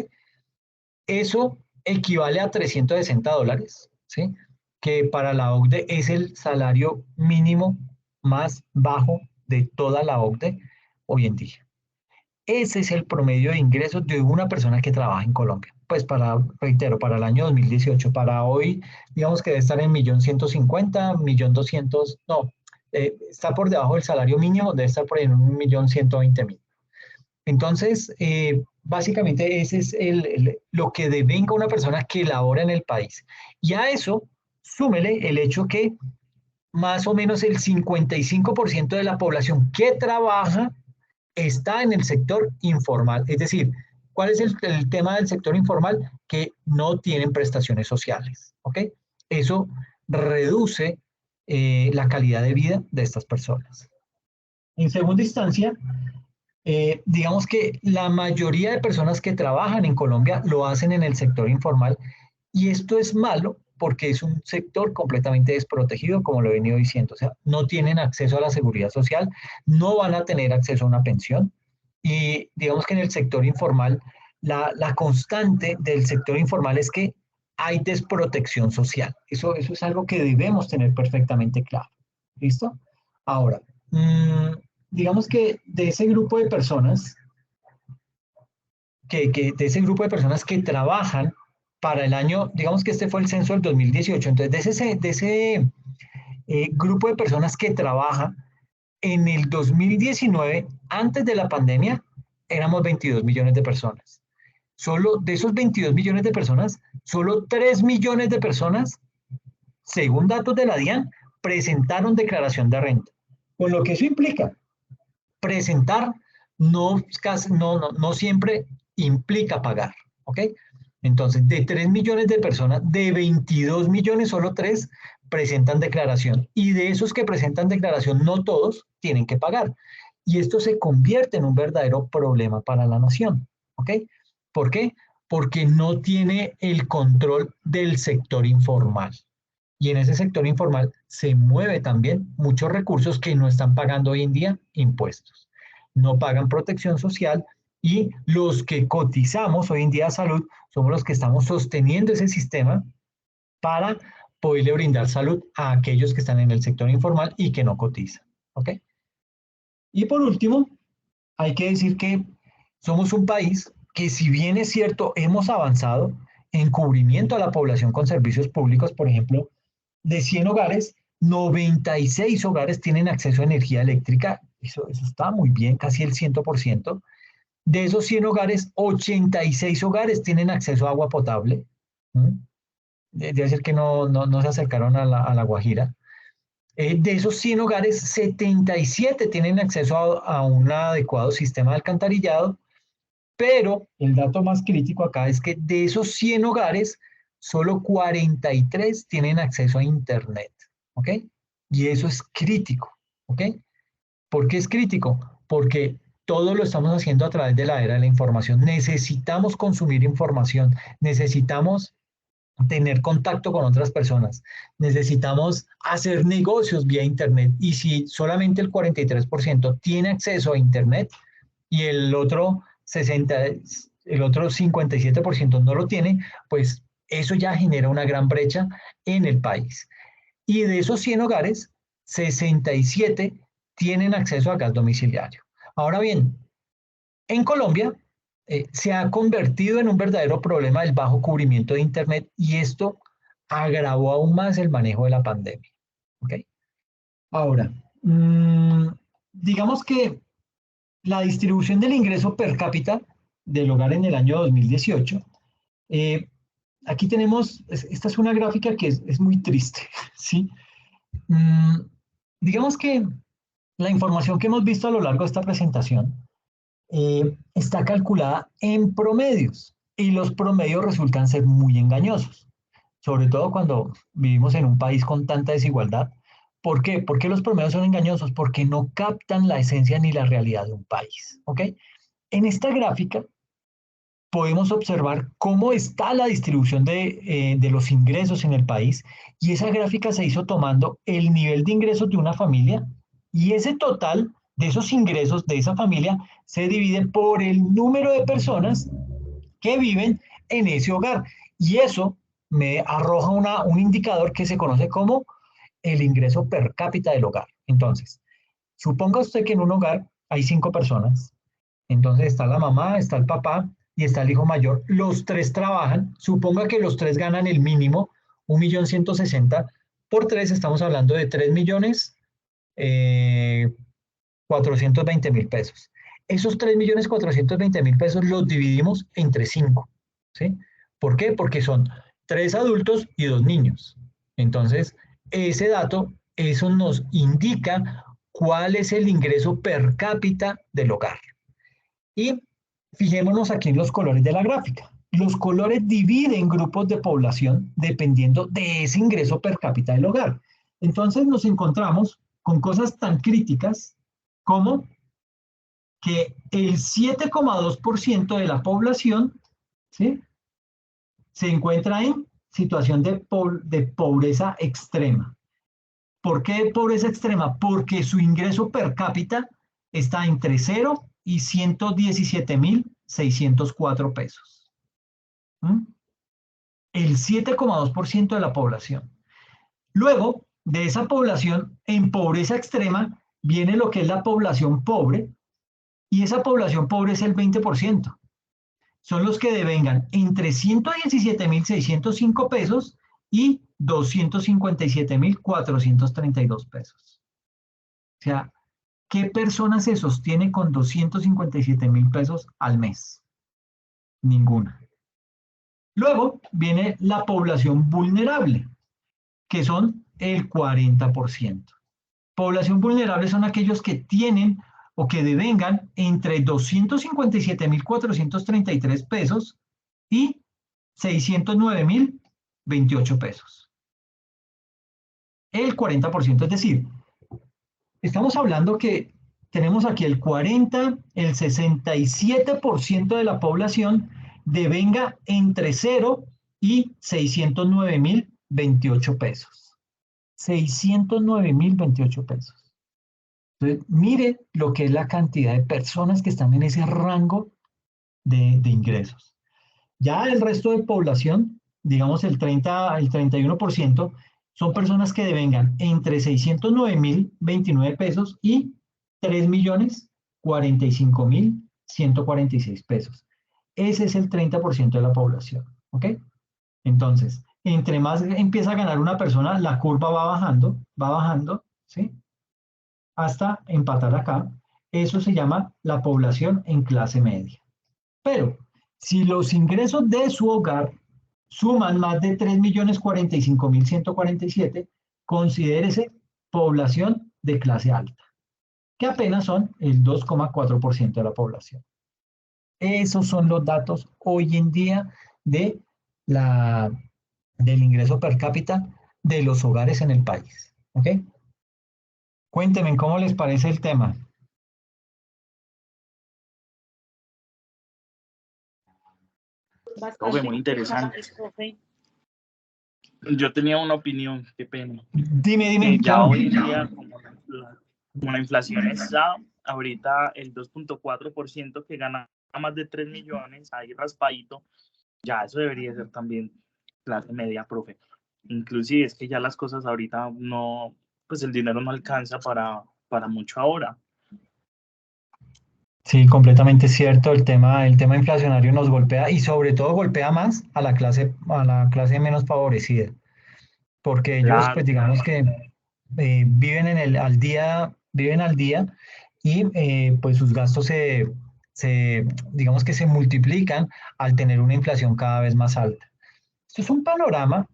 Eso equivale a $360, ¿sí? Que para la OCDE es el salario mínimo más bajo de toda la OCDE hoy en día. Ese es el promedio de ingresos de una persona que trabaja en Colombia. Pues reitero, para el año 2018, para hoy, digamos que debe estar en 1.150.000, 1.200.000, no, está por debajo del salario mínimo, debe estar por ahí en 1.120.000. Entonces, básicamente ese es lo que devenga una persona que labora en el país. Y a eso, súmele el hecho que más o menos el 55% de la población que trabaja está en el sector informal. Es decir, ¿cuál es el tema del sector informal? Que no tienen prestaciones sociales. ¿Ok? Eso reduce la calidad de vida de estas personas. En segunda instancia, digamos que la mayoría de personas que trabajan en Colombia lo hacen en el sector informal y esto es malo porque es un sector completamente desprotegido, como lo he venido diciendo. O sea, no tienen acceso a la seguridad social, no van a tener acceso a una pensión y digamos que en el sector informal, la constante del sector informal es que hay desprotección social. Eso es algo que debemos tener perfectamente claro. ¿Listo? Ahora, digamos que de ese grupo de personas, de ese grupo de personas que trabajan para el año, digamos que este fue el censo del 2018, entonces de ese grupo de personas que trabaja en el 2019, antes de la pandemia, éramos 22 millones de personas. Solo de esos 22 millones de personas, solo 3 millones de personas, según datos de la DIAN, presentaron declaración de renta. Con lo que eso implica, presentar no siempre implica pagar, ¿ok? Entonces, de 3 millones de personas, de 22 millones, solo 3 presentan declaración. Y de esos que presentan declaración, no todos tienen que pagar. Y esto se convierte en un verdadero problema para la nación, ¿ok? ¿Por qué? Porque no tiene el control del sector informal. Y en ese sector informal se mueve también muchos recursos que no están pagando hoy en día impuestos. No pagan protección social y los que cotizamos hoy en día a salud somos los que estamos sosteniendo ese sistema para poderle brindar salud a aquellos que están en el sector informal y que no cotizan. ¿Ok? Y por último, hay que decir que somos un país que si bien es cierto, hemos avanzado, en cubrimiento a la población con servicios públicos, por ejemplo, de 100 hogares, 96 hogares tienen acceso a energía eléctrica. Eso está muy bien, casi el 100%. De esos 100 hogares, 86 hogares tienen acceso a agua potable. Debe ser que no se acercaron a la Guajira. De esos 100 hogares, 77 tienen acceso a un adecuado sistema de alcantarillado, pero el dato más crítico acá es que de esos 100 hogares, solo 43 tienen acceso a Internet, ¿ok? Y eso es crítico, ¿ok? ¿Por qué es crítico? Porque todo lo estamos haciendo a través de la era de la información. Necesitamos consumir información, necesitamos tener contacto con otras personas, necesitamos hacer negocios vía Internet. Y si solamente el 43% tiene acceso a Internet y el otro 57% no lo tiene, pues eso ya genera una gran brecha en el país. Y de esos 100 hogares, 67 tienen acceso a gas domiciliario. Ahora bien, en Colombia se ha convertido en un verdadero problema el bajo cubrimiento de Internet y esto agravó aún más el manejo de la pandemia. ¿Okay? Ahora, digamos que la distribución del ingreso per cápita del hogar en el año 2018, eh, aquí tenemos, esta es una gráfica que es muy triste, ¿sí? Mm, digamos que la información que hemos visto a lo largo de esta presentación está calculada en promedios y los promedios resultan ser muy engañosos, sobre todo cuando vivimos en un país con tanta desigualdad. ¿Por qué? ¿Por qué los promedios son engañosos? Porque no captan la esencia ni la realidad de un país. ¿Ok? En esta gráfica podemos observar cómo está la distribución de los ingresos en el país y esa gráfica se hizo tomando el nivel de ingresos de una familia y ese total de esos ingresos de esa familia se divide por el número de personas que viven en ese hogar y eso me arroja un indicador que se conoce como el ingreso per cápita del hogar. Entonces, suponga usted que en un hogar hay 5 personas. Entonces está la mamá, está el papá y está el hijo mayor. Los tres trabajan. Suponga que los tres ganan el mínimo, 1.160.000. Por tres estamos hablando de 3.420.000 pesos. Esos 3.420.000 pesos los dividimos entre 5. ¿Sí? ¿Por qué? Porque son 3 adultos y 2 niños. Entonces, ese dato, eso nos indica cuál es el ingreso per cápita del hogar. Y fijémonos aquí en los colores de la gráfica. Los colores dividen grupos de población dependiendo de ese ingreso per cápita del hogar. Entonces nos encontramos con cosas tan críticas como que el 7,2% de la población, ¿sí?, se encuentra en situación de pobreza extrema. ¿Por qué pobreza extrema? Porque su ingreso per cápita está entre 0 y 117.604 pesos. El 7,2% de la población. Luego, de esa población en pobreza extrema, viene lo que es la población pobre, y esa población pobre es el 20%. Son los que devengan entre 117.605 pesos y 257.432 pesos. O sea, ¿qué persona se sostiene con 257.000 pesos al mes? Ninguna. Luego viene la población vulnerable, que son el 40%. Población vulnerable son aquellos que tienen o que devengan entre 257.433 pesos y 609.028 pesos. El 40%, es decir, estamos hablando que tenemos aquí el 40, el 67% de la población devenga entre 0 y 609.028 pesos. 609.028 pesos. Entonces, mire lo que es la cantidad de personas que están en ese rango de ingresos. Ya el resto de población, digamos el 31%, son personas que devengan entre 609.029 pesos y 3.045.146 pesos. Ese es el 30% de la población. ¿Ok? Entonces, entre más empieza a ganar una persona, la curva va bajando, ¿sí? Hasta empatar acá. Eso se llama la población en clase media. Pero si los ingresos de su hogar suman más de 3.045.147, considérese población de clase alta, que apenas son el 2,4% de la población. Esos son los datos hoy en día de la, del ingreso per cápita de los hogares en el país. ¿Ok? Cuéntenme cómo les parece el tema. Profe, muy interesante. Yo tenía una opinión, qué pena. Dime, Ya claro. hoy en día, como la inflación está ahorita el 2,4% que gana más de 3 millones, ahí raspadito, ya eso debería ser también clase media, profe. Inclusive es que ya las cosas ahorita no, pues el dinero no alcanza para mucho ahora. Sí, completamente cierto. El tema inflacionario nos golpea y sobre todo golpea más a la clase menos favorecida, porque ellos, pues Claro, digamos que viven viven al día y pues sus gastos digamos que se multiplican al tener una inflación cada vez más alta. Esto es un panorama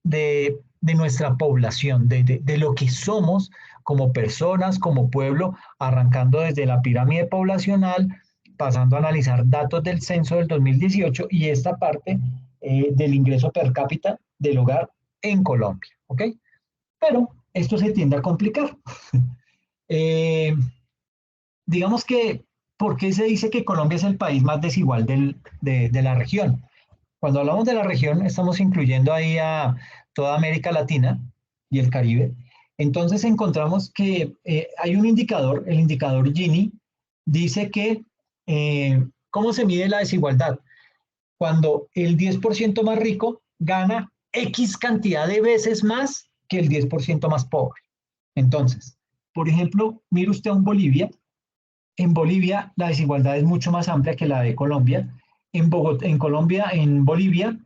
de nuestra población, de lo que somos como personas, como pueblo, arrancando desde la pirámide poblacional, pasando a analizar datos del censo del 2018 y esta parte del ingreso per cápita del hogar en Colombia. ¿Ok? Pero esto se tiende a complicar. Eh, digamos que, ¿por qué se dice que Colombia es el país más desigual de la región? Cuando hablamos de la región, estamos incluyendo ahí a toda América Latina y el Caribe. Entonces encontramos que hay un indicador, el indicador Gini, dice que ¿cómo se mide la desigualdad? Cuando el 10% más rico gana X cantidad de veces más que el 10% más pobre. Entonces, por ejemplo, mire usted a un Bolivia. En Bolivia la desigualdad es mucho más amplia que la de Colombia. En Colombia, en Bolivia,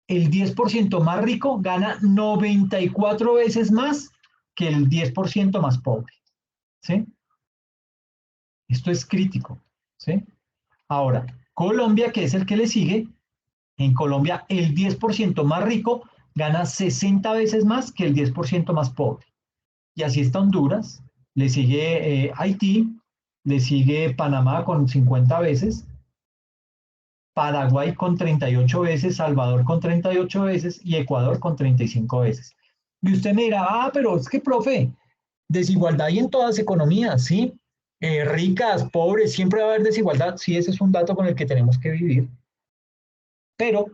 el 10% más rico gana 94 veces más que el 10% más pobre. ¿Sí? Esto es crítico. ¿Sí? Ahora, Colombia, que es el que le sigue, en Colombia el 10% más rico gana 60 veces más que el 10% más pobre. Y así está Honduras, le sigue Haití, le sigue Panamá con 50 veces, Paraguay con 38 veces, Salvador con 38 veces y Ecuador con 35 veces. Y usted me dirá, pero es que, profe, desigualdad hay en todas las economías, ¿sí? Ricas, pobres, siempre va a haber desigualdad. Sí, ese es un dato con el que tenemos que vivir. Pero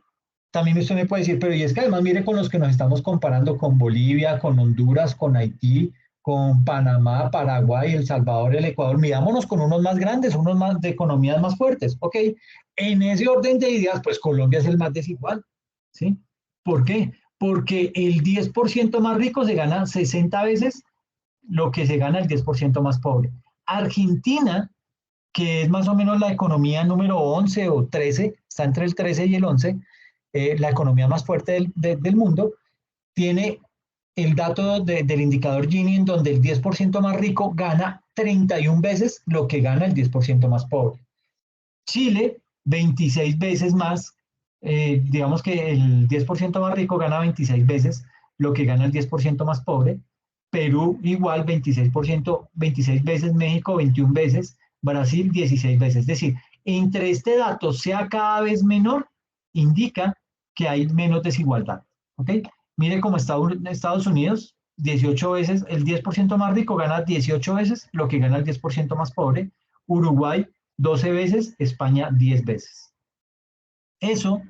también usted me puede decir, pero y es que además mire con los que nos estamos comparando, con Bolivia, con Honduras, con Haití, con Panamá, Paraguay, El Salvador, el Ecuador, mirámonos con unos más grandes, unos más de economías más fuertes. Ok, en ese orden de ideas, pues Colombia es el más desigual, ¿sí? ¿Por qué? Porque el 10% más rico se gana 60 veces lo que se gana el 10% más pobre. Argentina, que es más o menos la economía número 11 o 13, está entre el 13 y el 11, la economía más fuerte del mundo, tiene el dato del indicador Gini en donde el 10% más rico gana 31 veces lo que gana el 10% más pobre. Chile, 26 veces más, digamos que el 10% más rico gana 26 veces lo que gana el 10% más pobre. Perú igual 26%, 26 veces, México 21 veces, Brasil 16 veces. Es decir, entre este dato sea cada vez menor, indica que hay menos desigualdad. ¿Ok? Mire cómo está Estados Unidos, 18 veces, el 10% más rico gana 18 veces lo que gana el 10% más pobre. Uruguay 12 veces, España 10 veces. Eso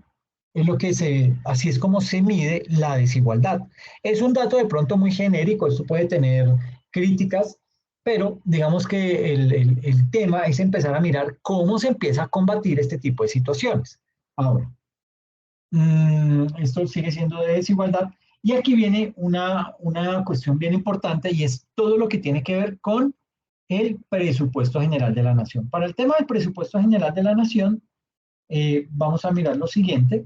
es así es como se mide la desigualdad. Es un dato de pronto muy genérico, esto puede tener críticas, pero digamos que el tema es empezar a mirar cómo se empieza a combatir este tipo de situaciones. Ahora, esto sigue siendo de desigualdad y aquí viene una cuestión bien importante y es todo lo que tiene que ver con el presupuesto general de la nación. Para el tema del presupuesto general de la nación, vamos a mirar lo siguiente.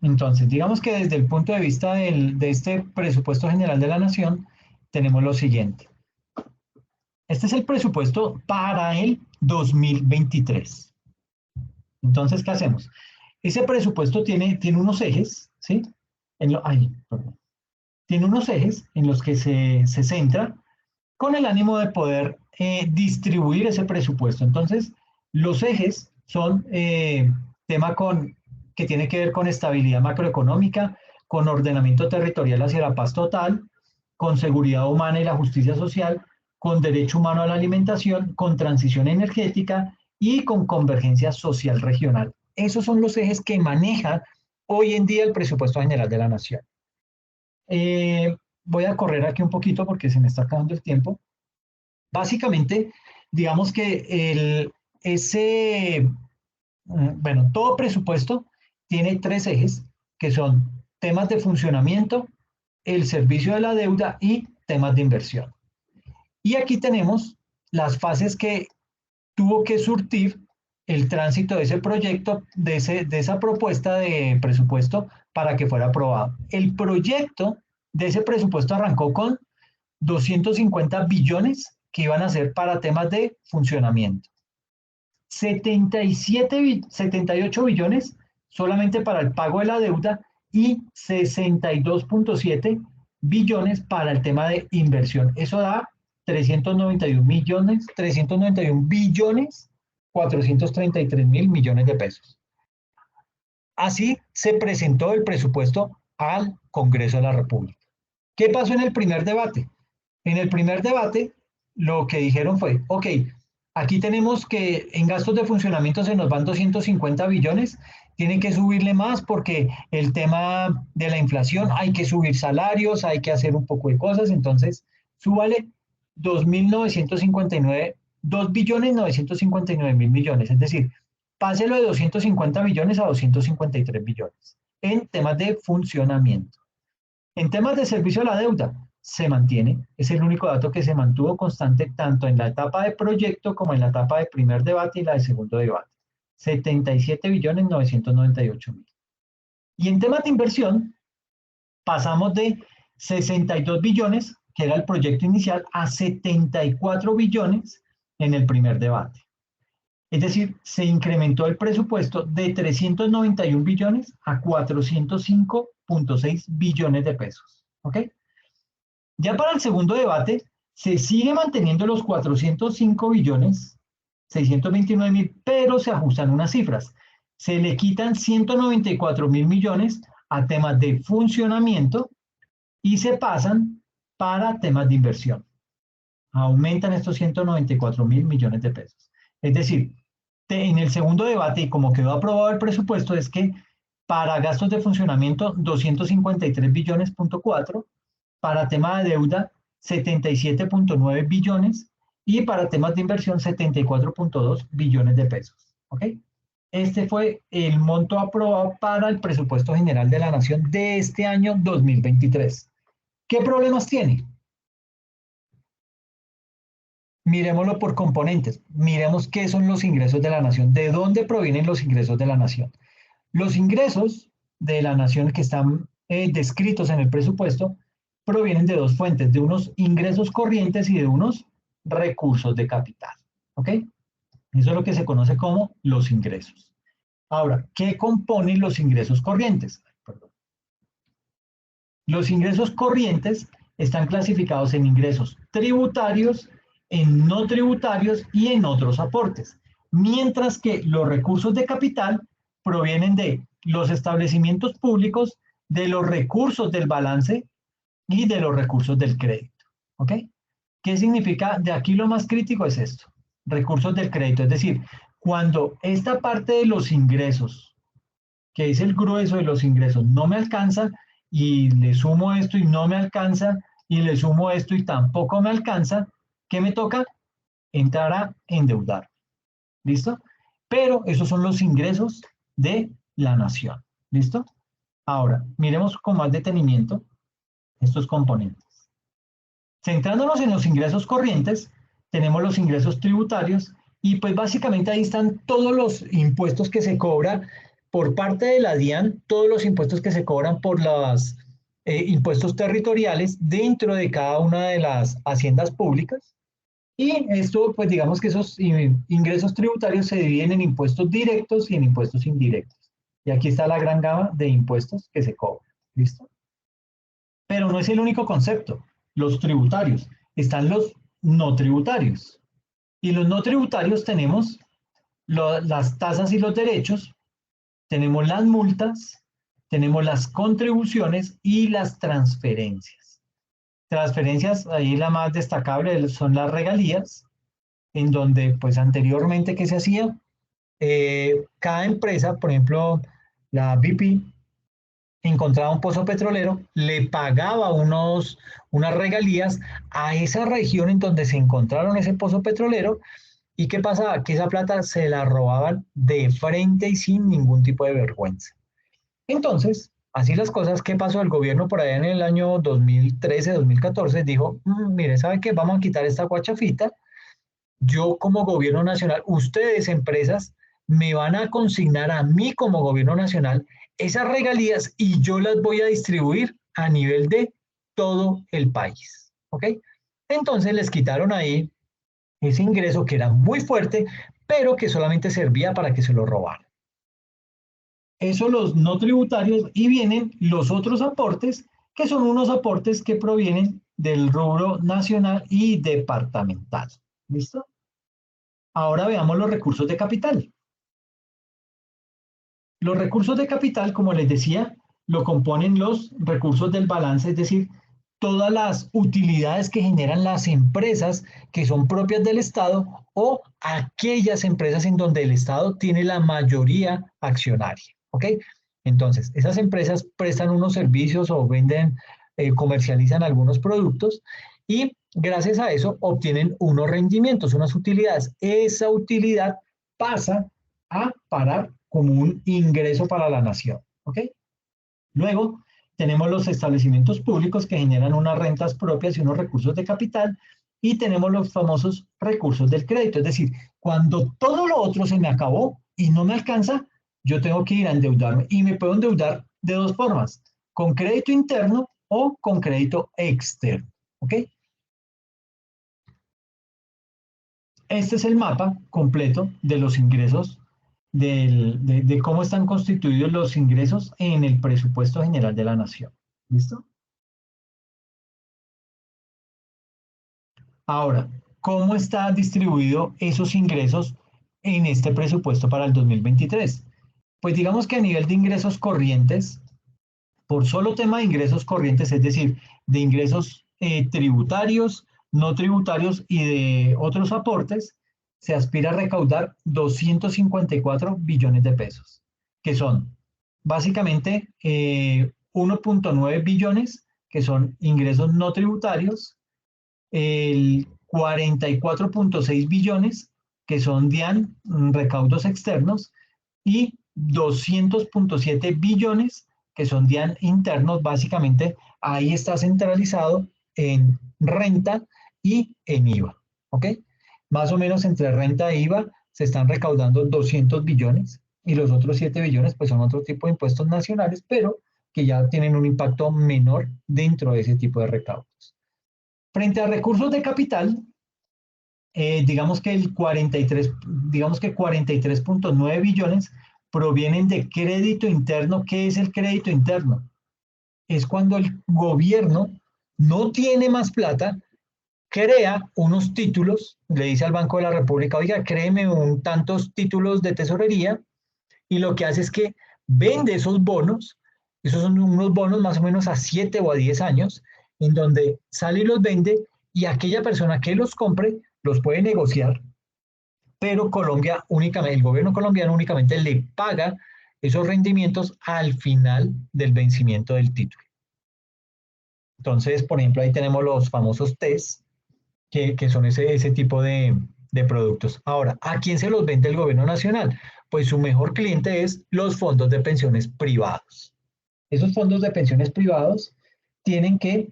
Entonces, digamos que desde el punto de vista de este presupuesto general de la nación, tenemos lo siguiente. Este es el presupuesto para el 2023. Entonces, ¿qué hacemos? Ese presupuesto tiene unos ejes, ¿sí? Perdón. Tiene unos ejes en los que se centra con el ánimo de poder distribuir ese presupuesto. Entonces, los ejes son tema que tiene que ver con estabilidad macroeconómica, con ordenamiento territorial hacia la paz total, con seguridad humana y la justicia social, con derecho humano a la alimentación, con transición energética y con convergencia social regional. Esos son los ejes que maneja hoy en día el presupuesto general de la nación. Voy a correr aquí un poquito porque se me está acabando el tiempo. Básicamente, digamos que todo presupuesto tiene tres ejes, que son temas de funcionamiento, el servicio de la deuda y temas de inversión. Y aquí tenemos las fases que tuvo que surtir el tránsito de ese proyecto, de esa propuesta de presupuesto para que fuera aprobado. El proyecto de ese presupuesto arrancó con 250 billones que iban a ser para temas de funcionamiento. 78 billones solamente para el pago de la deuda y 62.7 billones para el tema de inversión. Eso da 391 billones 433 mil millones de pesos. Así se presentó el presupuesto al Congreso de la República. ¿Qué pasó en el primer debate? En el primer debate, lo que dijeron fue, ok, aquí tenemos que en gastos de funcionamiento se nos van 250 billones, tienen que subirle más porque el tema de la inflación, hay que subir salarios, hay que hacer un poco de cosas, entonces súbale 2 billones 959 mil millones, es decir, páselo de 250 billones a 253 billones en temas de funcionamiento. En temas de servicio a la deuda, se mantiene, es el único dato que se mantuvo constante tanto en la etapa de proyecto como en la etapa de primer debate y la de segundo debate. 77 billones 998 mil. Y en temas de inversión, pasamos de 62 billones, que era el proyecto inicial, a 74 billones en el primer debate. Es decir, se incrementó el presupuesto de 391 billones a 405.6 billones de pesos. ¿Ok? Ya para el segundo debate, se sigue manteniendo los 405 billones, 629 mil, pero se ajustan unas cifras. Se le quitan 194 mil millones a temas de funcionamiento y se pasan para temas de inversión. Aumentan estos 194 mil millones de pesos. Es decir, en el segundo debate, y como quedó aprobado el presupuesto, es que para gastos de funcionamiento 253 billones.4, para tema de deuda 77.9 billones y para temas de inversión 74.2 billones de pesos. ¿Ok? Este fue el monto aprobado para el presupuesto general de la nación de este año 2023. ¿Qué problemas tiene? Miremoslo por componentes. Miremos qué son los ingresos de la nación. ¿De dónde provienen los ingresos de la nación? Los ingresos de la nación que están descritos en el presupuesto provienen de dos fuentes, de unos ingresos corrientes y de unos recursos de capital. ¿Ok? Eso es lo que se conoce como los ingresos. Ahora, ¿qué componen los ingresos corrientes? Perdón. Los ingresos corrientes están clasificados en ingresos tributarios, en no tributarios y en otros aportes, mientras que los recursos de capital provienen de los establecimientos públicos, de los recursos del balance y de los recursos del crédito. ¿Ok? ¿Qué significa? De aquí lo más crítico es esto, recursos del crédito, es decir, cuando esta parte de los ingresos, que es el grueso de los ingresos, no me alcanza y le sumo esto y no me alcanza y le sumo esto y tampoco me alcanza, ¿qué me toca? Entrar a endeudar. ¿Listo? Pero esos son los ingresos de la nación. ¿Listo? Ahora, miremos con más detenimiento estos componentes. Centrándonos en los ingresos corrientes, tenemos los ingresos tributarios y pues básicamente ahí están todos los impuestos que se cobra por parte de la DIAN todos los impuestos que se cobran por los impuestos territoriales dentro de cada una de las haciendas públicas. Y esto, pues digamos que esos ingresos tributarios se dividen en impuestos directos y en impuestos indirectos. Y aquí está la gran gama de impuestos que se cobran. ¿Listo? Pero no es el único concepto. Los tributarios. Están los no tributarios. Y los no tributarios tenemos las tasas y los derechos, tenemos las multas, tenemos las contribuciones y las transferencias. Transferencias, ahí la más destacable son las regalías, en donde pues anteriormente, ¿qué se hacía? Cada empresa, por ejemplo, la BP, encontraba un pozo petrolero, le pagaba unas regalías a esa región en donde se encontraron ese pozo petrolero. ¿Y qué pasaba? Que esa plata se la robaban de frente y sin ningún tipo de vergüenza. Entonces, así las cosas, ¿qué pasó? El gobierno por allá en el año 2013, 2014 dijo, mire, ¿sabe qué? Vamos a quitar esta guachafita. Yo como gobierno nacional, ustedes empresas, me van a consignar a mí como gobierno nacional esas regalías y yo las voy a distribuir a nivel de todo el país. ¿Ok? Entonces les quitaron ahí ese ingreso que era muy fuerte, pero que solamente servía para que se lo robaran. Eso los no tributarios, y vienen los otros aportes, que son unos aportes que provienen del rubro nacional y departamental. ¿Listo? Ahora veamos los recursos de capital. Los recursos de capital, como les decía, lo componen los recursos del balance, es decir, todas las utilidades que generan las empresas que son propias del Estado o aquellas empresas en donde el Estado tiene la mayoría accionaria. ¿Ok? Entonces, esas empresas prestan unos servicios o venden, comercializan algunos productos y gracias a eso obtienen unos rendimientos, unas utilidades. Esa utilidad pasa a parar como un ingreso para la nación. ¿Ok? Luego, tenemos los establecimientos públicos que generan unas rentas propias y unos recursos de capital, y tenemos los famosos recursos del crédito. Es decir, cuando todo lo otro se me acabó y no me alcanza, yo tengo que ir a endeudarme, y me puedo endeudar de dos formas, con crédito interno o con crédito externo. ¿Ok? Este es el mapa completo de los ingresos, de cómo están constituidos los ingresos en el presupuesto general de la nación. ¿Listo? Ahora, ¿cómo está distribuido esos ingresos en este presupuesto para el 2023? Pues digamos que a nivel de ingresos corrientes, por solo tema de ingresos corrientes, es decir, de ingresos tributarios, no tributarios y de otros aportes, se aspira a recaudar 254 billones de pesos, que son básicamente 1.9 billones, que son ingresos no tributarios, el 44.6 billones, que son DIAN, recaudos externos, y 200.7 billones, que son DIAN internos. Básicamente, ahí está centralizado en renta y en IVA. ¿Ok? Más o menos entre renta e IVA se están recaudando 200 billones, y los otros 7 billones pues son otro tipo de impuestos nacionales, pero que ya tienen un impacto menor dentro de ese tipo de recaudos. Frente a recursos de capital, digamos que 43.9 billones provienen de crédito interno. ¿Qué es el crédito interno? Es cuando el gobierno no tiene más plata, crea unos títulos, le dice al Banco de la República, oiga, créeme tantos títulos de tesorería, y lo que hace es que vende esos bonos. Esos son unos bonos más o menos a 7 o a 10 años, en donde sale y los vende, y aquella persona que los compre los puede negociar, pero Colombia únicamente, el gobierno colombiano únicamente le paga esos rendimientos al final del vencimiento del título. Entonces, por ejemplo, ahí tenemos los famosos TES, que son ese tipo de productos. Ahora, ¿a quién se los vende el gobierno nacional? Pues su mejor cliente es los fondos de pensiones privados. Esos fondos de pensiones privados tienen que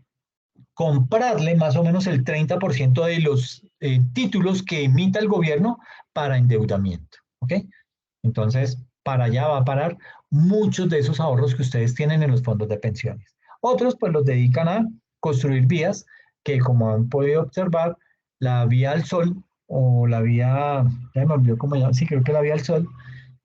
comprarle más o menos el 30% de los títulos que emita el gobierno para endeudamiento. ¿Ok? Entonces, para allá va a parar muchos de esos ahorros que ustedes tienen en los fondos de pensiones. Otros pues los dedican a construir vías que, como han podido observar, la vía al Sol o la vía, ya me olvidó cómo se llama, sí, creo que la vía al Sol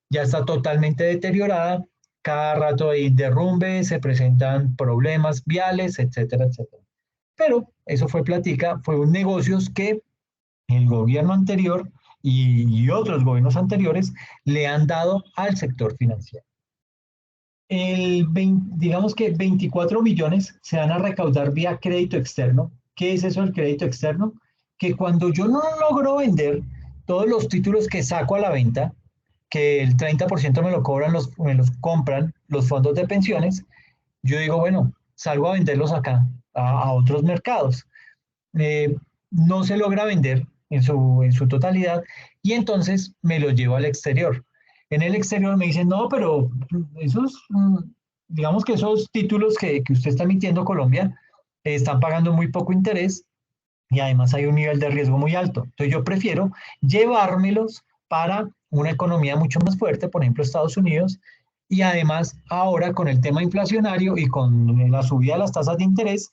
ya está totalmente deteriorada. Cada rato hay derrumbes, se presentan problemas viales, etcétera, etcétera. Pero eso fue plática, fue un negocios que el gobierno anterior otros gobiernos anteriores le han dado al sector financiero. Digamos que 24 millones se van a recaudar vía crédito externo. ¿Qué es eso del crédito externo? Que cuando yo no logro vender todos los títulos que saco a la venta, que el 30% me los compran los fondos de pensiones, yo digo, bueno, salgo a venderlos acá, a otros mercados. Eh, no se logra vender en su totalidad y entonces me lo llevo al exterior. En el exterior me dicen, no, pero esos, digamos que esos títulos que usted está emitiendo Colombia están pagando muy poco interés y además hay un nivel de riesgo muy alto. Entonces yo prefiero llevármelos para una economía mucho más fuerte, por ejemplo Estados Unidos, y además ahora con el tema inflacionario y con la subida de las tasas de interés,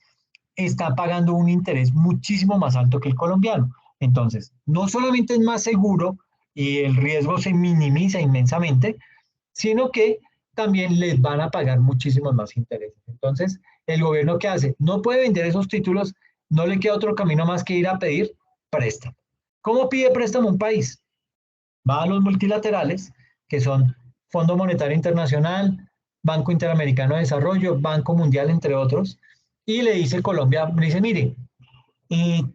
está pagando un interés muchísimo más alto que el colombiano. Entonces, no solamente es más seguro y el riesgo se minimiza inmensamente, sino que también les van a pagar muchísimos más intereses. Entonces, el gobierno, ¿qué hace? No puede vender esos títulos, no le queda otro camino más que ir a pedir préstamo. ¿Cómo pide préstamo un país? Va a los multilaterales, que son Fondo Monetario Internacional, Banco Interamericano de Desarrollo, Banco Mundial, entre otros, y le dice Colombia, le dice, mire,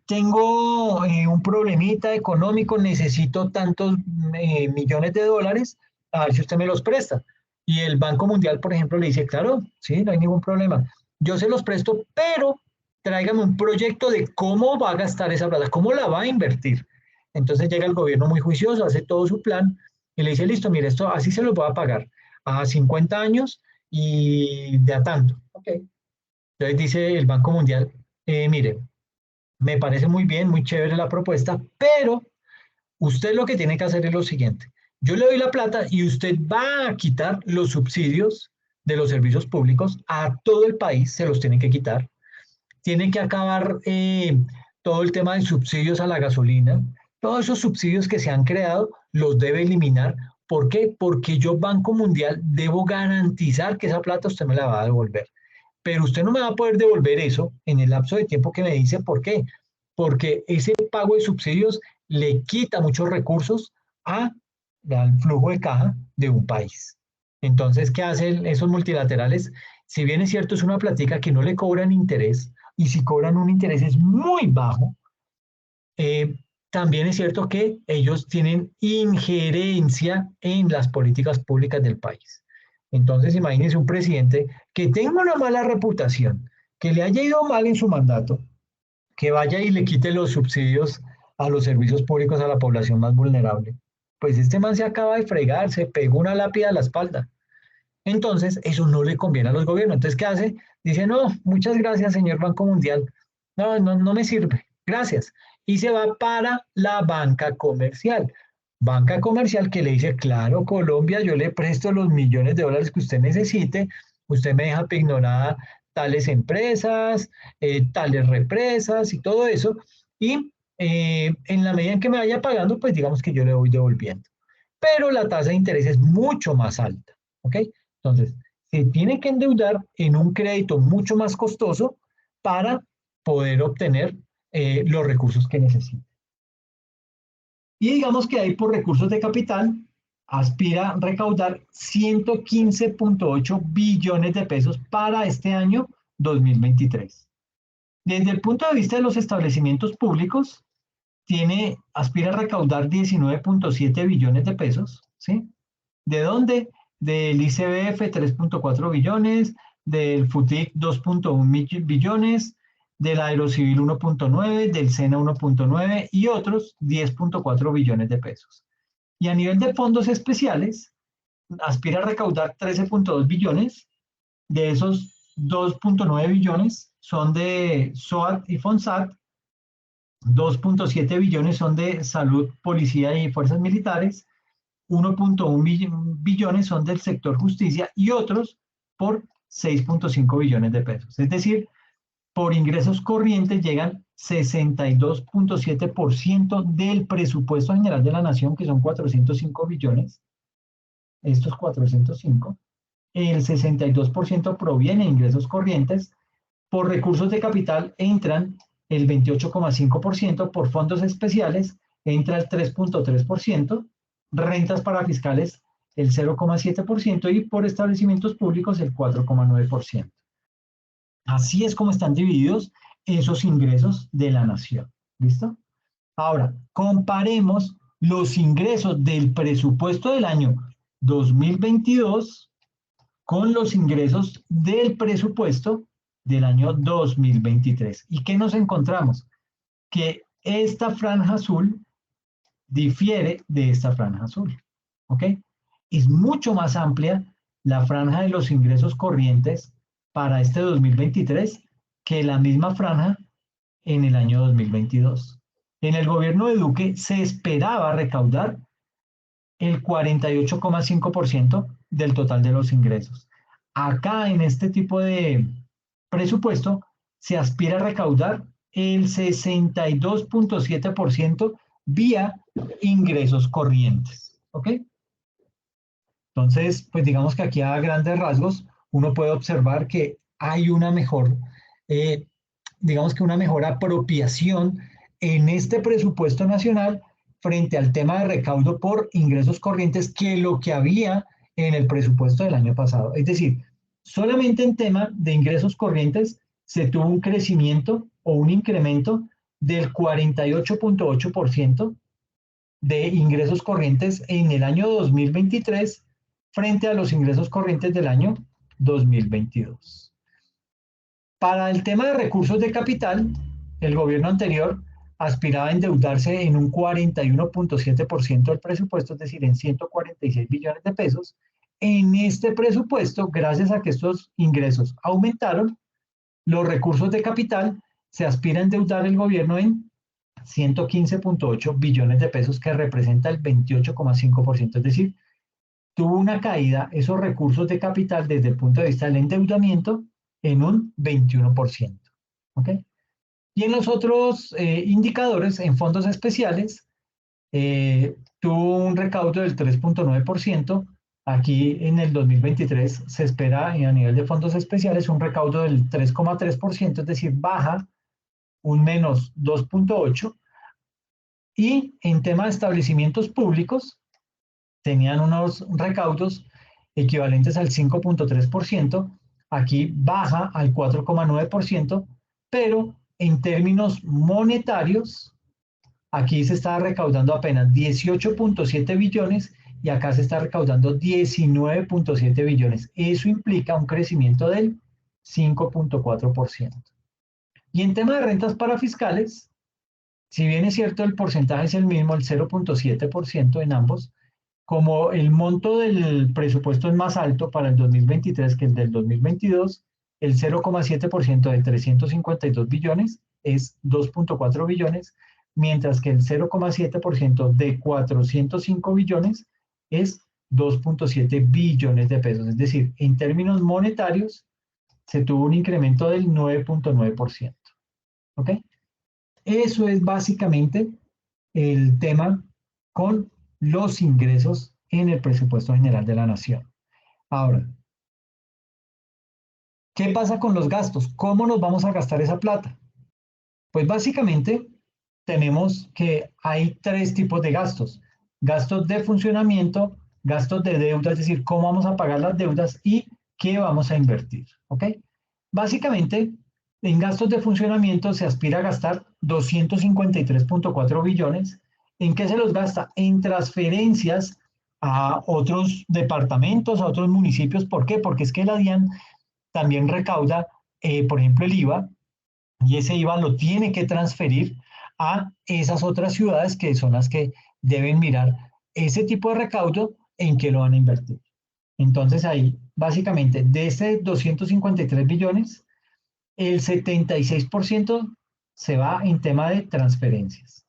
tengo un problemita económico, necesito tantos millones de dólares, a ver si usted me los presta. Y el Banco Mundial, por ejemplo, le dice, claro, sí, no hay ningún problema. Yo se los presto, pero tráigame un proyecto de cómo va a gastar esa plata, cómo la va a invertir. Entonces llega el gobierno muy juicioso, hace todo su plan y le dice, listo, mire, esto así se lo voy a pagar a 50 años y de a tanto. Ok. Entonces dice el Banco Mundial, mire, me parece muy bien, muy chévere la propuesta, pero usted lo que tiene que hacer es lo siguiente. Yo le doy la plata y usted va a quitar los subsidios de los servicios públicos a todo el país, se los tiene que quitar. Tiene que acabar todo el tema de subsidios a la gasolina. Todos esos subsidios que se han creado los debe eliminar. ¿Por qué? Porque yo, Banco Mundial, debo garantizar que esa plata usted me la va a devolver. Pero usted no me va a poder devolver eso en el lapso de tiempo que me dice. ¿Por qué? Porque ese pago de subsidios le quita muchos recursos al flujo de caja de un país. Entonces, ¿qué hacen esos multilaterales? Si bien es cierto, es una plática que no le cobran interés, y si cobran un interés es muy bajo, eh, también es cierto que ellos tienen injerencia en las políticas públicas del país. Entonces, imagínense un presidente que tenga una mala reputación, que le haya ido mal en su mandato, que vaya y le quite los subsidios a los servicios públicos a la población más vulnerable. Pues este man se acaba de fregar, se pegó una lápida a la espalda. Entonces, eso no le conviene a los gobiernos. Entonces, ¿qué hace? Dice, no, muchas gracias, señor Banco Mundial. No, no, no me sirve. Gracias. Y se va para la banca comercial. Banca comercial que le dice, claro, Colombia, yo le presto los millones de dólares que usted necesite. Usted me deja ignorada tales empresas, tales represas y todo eso. Y en la medida en que me vaya pagando, pues digamos que yo le voy devolviendo. Pero la tasa de interés es mucho más alta. ¿Ok? Entonces, se tiene que endeudar en un crédito mucho más costoso para poder obtener los recursos que necesita. Y digamos que ahí por recursos de capital aspira a recaudar 115.8 billones de pesos para este año 2023. Desde el punto de vista de los establecimientos públicos, aspira a recaudar 19.7 billones de pesos, ¿sí? ¿De dónde? Del ICBF 3.4 billones, del FUTIC 2.1 billones, del Aerocivil 1.9, del SENA 1.9 y otros 10.4 billones de pesos. Y a nivel de fondos especiales, aspira a recaudar 13.2 billones, de esos 2.9 billones son de SOAT y FONSAT, 2.7 billones son de salud, policía y fuerzas militares, 1.1 billones son del sector justicia y otros por 6.5 billones de pesos. Es decir, por ingresos corrientes llegan 62.7% del presupuesto general de la nación, que son 405 billones, estos 405, el 62% proviene de ingresos corrientes, por recursos de capital entran el 28.5%, por fondos especiales entra el 3.3%, rentas para fiscales el 0.7% y por establecimientos públicos el 4.9%. Así es como están divididos esos ingresos de la nación. ¿Listo? Ahora, comparemos los ingresos del presupuesto del año 2022 con los ingresos del presupuesto del año 2023. ¿Y qué nos encontramos? Que esta franja azul difiere de esta franja azul. ¿Ok? Es mucho más amplia la franja de los ingresos corrientes para este 2023 que la misma franja en el año 2022. En el gobierno de Duque se esperaba recaudar el 48.5% del total de los ingresos. Acá en este tipo de presupuesto se aspira a recaudar el 62.7% vía ingresos corrientes. ¿Ok? Entonces, pues digamos que aquí a grandes rasgos uno puede observar que hay una mejor, digamos que una mejor apropiación en este presupuesto nacional frente al tema de recaudo por ingresos corrientes que lo que había en el presupuesto del año pasado. Es decir, solamente en tema de ingresos corrientes se tuvo un crecimiento o un incremento del 48.8% de ingresos corrientes en el año 2023 frente a los ingresos corrientes del año 2022. Para el tema de recursos de capital, el gobierno anterior aspiraba a endeudarse en un 41.7% del presupuesto, es decir, en 146 billones de pesos. En este presupuesto, gracias a que estos ingresos aumentaron, los recursos de capital se aspira a endeudar el gobierno en 115.8 billones de pesos, que representa el 28.5%, es decir, tuvo una caída esos recursos de capital desde el punto de vista del endeudamiento en un 21%. ¿Ok? Y en los otros indicadores, en fondos especiales, tuvo un recaudo del 3.9%. Aquí en el 2023 se espera a nivel de fondos especiales un recaudo del 3.3%, es decir, baja un menos 2.8%. Y en tema de establecimientos públicos, tenían unos recaudos equivalentes al 5.3%, aquí baja al 4.9%, pero en términos monetarios, aquí se está recaudando apenas 18.7 billones y acá se está recaudando 19.7 billones. Eso implica un crecimiento del 5.4%. Y en tema de rentas para fiscales, si bien es cierto el porcentaje es el mismo, el 0.7% en ambos, como el monto del presupuesto es más alto para el 2023 que el del 2022, el 0.7% de 352 billones es 2.4 billones, mientras que el 0.7% de 405 billones es 2.7 billones de pesos. Es decir, en términos monetarios, se tuvo un incremento del 9.9%. ¿Ok? Eso es básicamente el tema con los ingresos en el presupuesto general de la nación. Ahora, ¿qué pasa con los gastos? ¿Cómo nos vamos a gastar esa plata? Pues básicamente tenemos que hay tres tipos de gastos. Gastos de funcionamiento, gastos de deuda, es decir, cómo vamos a pagar las deudas y qué vamos a invertir. ¿Ok? Básicamente, en gastos de funcionamiento se aspira a gastar 253.4 billones. ¿En qué se los gasta? En transferencias a otros departamentos, a otros municipios. ¿Por qué? Porque es que la DIAN también recauda, por ejemplo, el IVA, y ese IVA lo tiene que transferir a esas otras ciudades que son las que deben mirar ese tipo de recaudo en qué lo van a invertir. Entonces ahí, básicamente, de ese 253 billones, el 76% se va en tema de transferencias.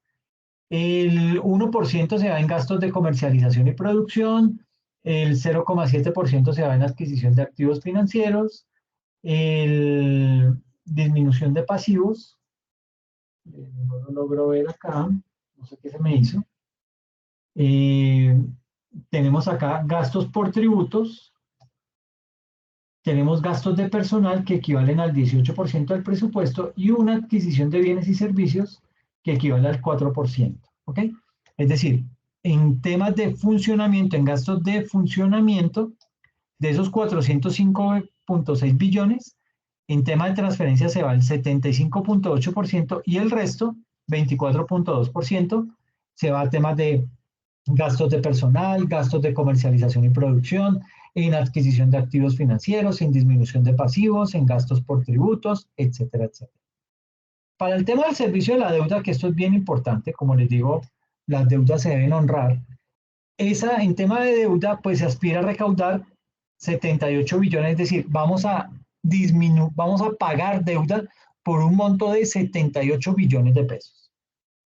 El 1% se va en gastos de comercialización y producción, el 0,7% se va en adquisición de activos financieros, el disminución de pasivos, no lo logro ver acá, no sé qué se me hizo. Tenemos acá gastos por tributos, tenemos gastos de personal que equivalen al 18% del presupuesto y una adquisición de bienes y servicios que equivale al 4%. ¿Ok? Es decir, en temas de funcionamiento, en gastos de funcionamiento, de esos 405.6 billones, en tema de transferencias se va el 75.8% y el resto, 24.2%, se va a temas de gastos de personal, gastos de comercialización y producción, en adquisición de activos financieros, en disminución de pasivos, en gastos por tributos, etcétera, etcétera. Para el tema del servicio de la deuda, que esto es bien importante, como les digo, las deudas se deben honrar. En tema de deuda, pues se aspira a recaudar 78 billones, es decir, vamos a pagar deuda por un monto de 78 billones de pesos.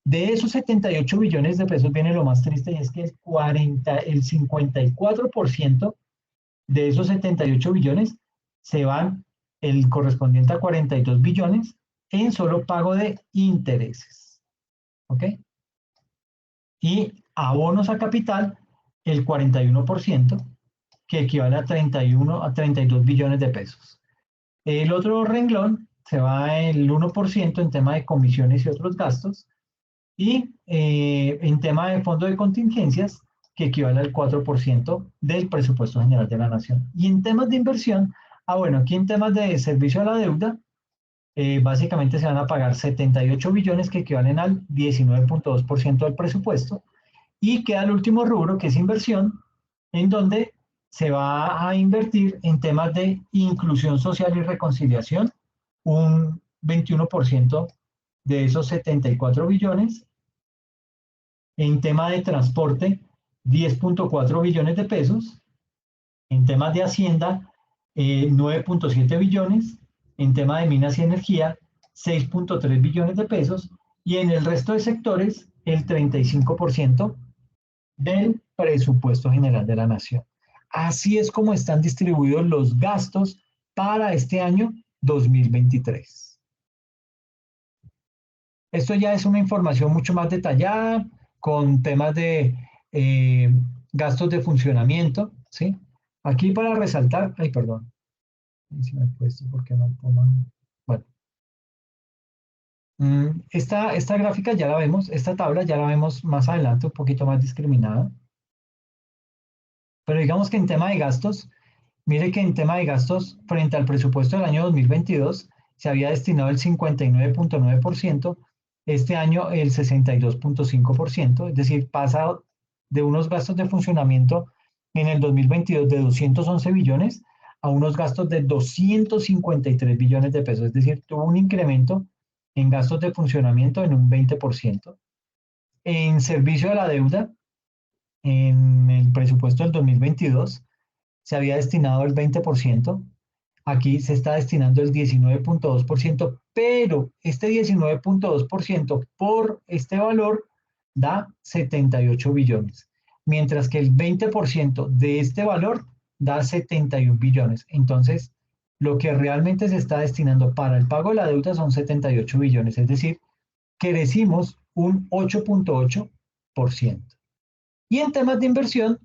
De esos 78 billones de pesos viene lo más triste y es que el 54% de esos 78 billones se van, el correspondiente a 42 billones, en solo pago de intereses. ¿Ok? Y abonos a capital, el 41%, que equivale a 32 billones de pesos. El otro renglón se va el 1% en tema de comisiones y otros gastos, y en tema de fondo de contingencias, que equivale al 4% del presupuesto general de la nación. Y en temas de inversión, bueno, aquí en temas de servicio a la deuda, básicamente se van a pagar 78 billones que equivalen al 19.2% del presupuesto, y queda el último rubro, que es inversión, en donde se va a invertir en temas de inclusión social y reconciliación, un 21% de esos 74 billones, en tema de transporte, 10.4 billones de pesos, en temas de hacienda, 9.7 billones, en tema de minas y energía, 6.3 billones de pesos, y en el resto de sectores, el 35% del presupuesto general de la nación. Así es como están distribuidos los gastos para este año 2023. Esto ya es una información mucho más detallada, con temas de eh, gastos de funcionamiento, ¿sí? Aquí para resaltar, ay, perdón, si me he puesto porque no toman, bueno. Esta gráfica ya la vemos, esta tabla ya la vemos más adelante, un poquito más discriminada. Pero digamos que en tema de gastos, mire que en tema de gastos, frente al presupuesto del año 2022, se había destinado el 59.9%, este año el 62.5%, es decir, pasa de unos gastos de funcionamiento en el 2022 de 211 billones a unos gastos de 253 billones de pesos, es decir, tuvo un incremento en gastos de funcionamiento en un 20%. En servicio a la deuda, en el presupuesto del 2022, se había destinado el 20%, aquí se está destinando el 19.2%, pero este 19.2% por este valor da 78 billones, mientras que el 20% de este valor da 71 billones. Entonces, lo que realmente se está destinando para el pago de la deuda son 78 billones, es decir, crecimos un 8.8%. Y en temas de inversión,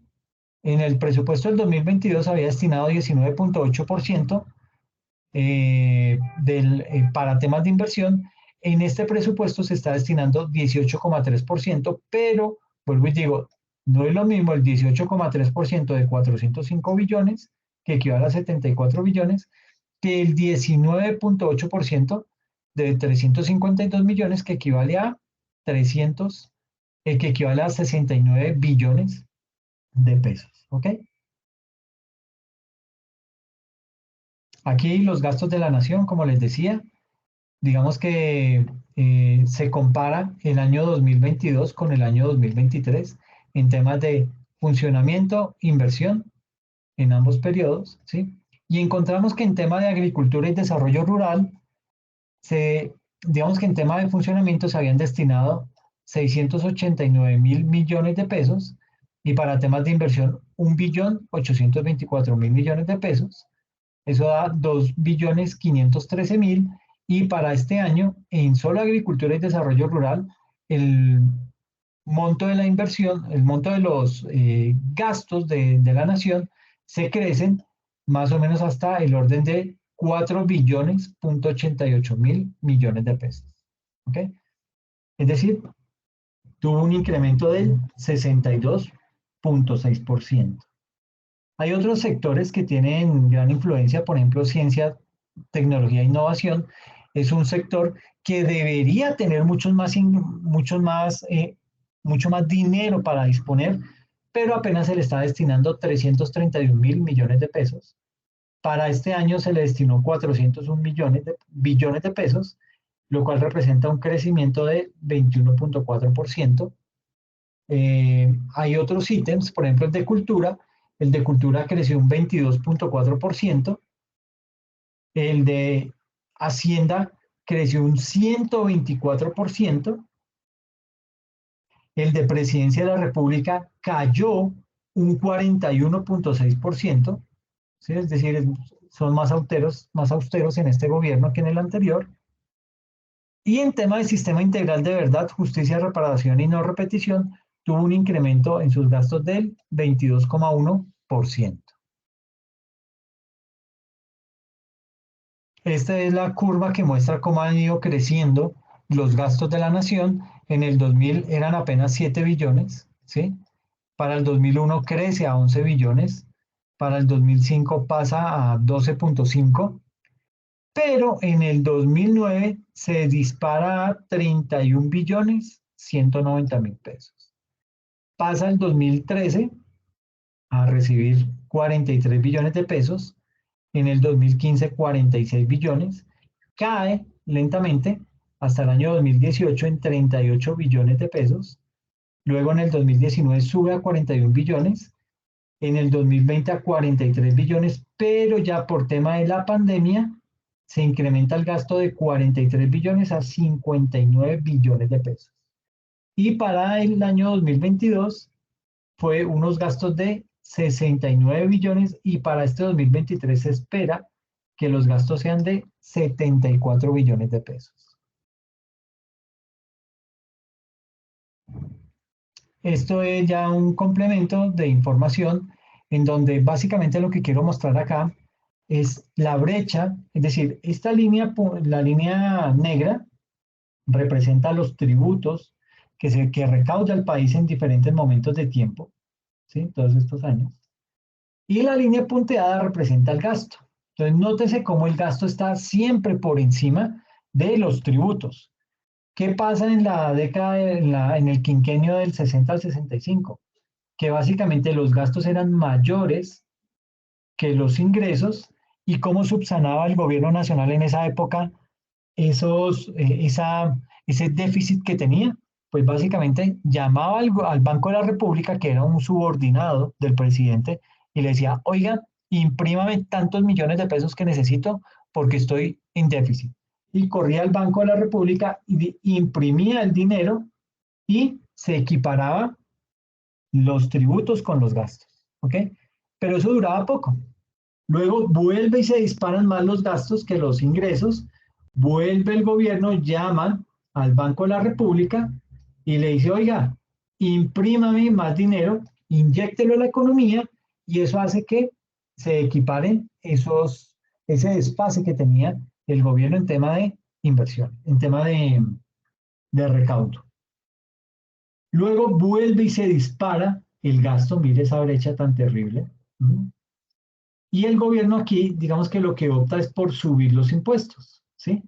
en el presupuesto del 2022 había destinado 19.8% para temas de inversión. En este presupuesto se está destinando 18.3%, pero vuelvo y digo, no es lo mismo el 18.3% de 405 billones, que equivale a 74 billones, que el 19.8% de 352 millones, que equivale a 69 billones de pesos. ¿Ok? Aquí los gastos de la nación, como les decía, digamos que se compara el año 2022 con el año 2023 en temas de funcionamiento, inversión en ambos periodos, ¿sí? Y encontramos que en tema de agricultura y desarrollo rural, digamos que en tema de funcionamiento se habían destinado 689.000 millones de pesos, y para temas de inversión 1.824.000 millones de pesos. Eso da 2.513.000, y para este año, en solo agricultura y desarrollo rural, el monto de la inversión, el monto de los gastos de la nación se crecen más o menos hasta el orden de 4.88 billones de pesos. ¿Ok? Es decir, tuvo un incremento del 62.6%. Hay otros sectores que tienen gran influencia, por ejemplo, ciencia, tecnología e innovación. Es un sector que debería tener mucho más dinero para disponer, pero apenas se le está destinando 331.000 millones de pesos. Para este año se le destinó 401 billones de pesos, lo cual representa un crecimiento de 21.4%. Hay otros ítems, por ejemplo, el de cultura creció un 22.4%, el de Hacienda creció un 124%, el de Presidencia de la República cayó un 41.6%, ¿sí? Es decir, son más austeros en este gobierno que en el anterior. Y en tema de sistema integral de verdad, justicia, reparación y no repetición, tuvo un incremento en sus gastos del 22.1%. Esta es la curva que muestra cómo han ido creciendo los gastos de la nación. En el 2000 eran apenas 7 billones, ¿sí? Para el 2001 crece a 11 billones, para el 2005 pasa a 12.5, pero en el 2009 se dispara a 31 billones 190 mil pesos. Pasa el 2013 a recibir 43 billones de pesos, en el 2015 46 billones, cae lentamente hasta el año 2018 en 38 billones de pesos, luego en el 2019 sube a 41 billones, en el 2020 a 43 billones, pero ya por tema de la pandemia se incrementa el gasto de 43 billones a 59 billones de pesos. Y para el año 2022 fue unos gastos de 69 billones, y para este 2023 se espera que los gastos sean de 74 billones de pesos. Esto es ya un complemento de información en donde básicamente lo que quiero mostrar acá es la brecha, es decir, esta línea, la línea negra, representa los tributos que recauda el país en diferentes momentos de tiempo, ¿sí? Todos estos años. Y la línea punteada representa el gasto. Entonces, nótese cómo el gasto está siempre por encima de los tributos. ¿Qué pasa en la década, en el quinquenio del 60 al 65? Que básicamente los gastos eran mayores que los ingresos, y cómo subsanaba el gobierno nacional en esa época ese déficit que tenía. Pues básicamente llamaba al Banco de la República, que era un subordinado del presidente, y le decía: oiga, imprímame tantos millones de pesos que necesito porque estoy en déficit. Y corría al Banco de la República y imprimía el dinero, y se equiparaba los tributos con los gastos. ¿Ok? Pero eso duraba poco. Luego vuelve y se disparan más los gastos que los ingresos. Vuelve el gobierno, llama al Banco de la República y le dice: oiga, imprímame más dinero, inyéctelo a la economía, y eso hace que se equiparen ese desfase que tenía el gobierno en tema de inversión, en tema de recaudo. Luego vuelve y se dispara el gasto, mire esa brecha tan terrible. Y el gobierno aquí, digamos que lo que opta es por subir los impuestos, ¿sí?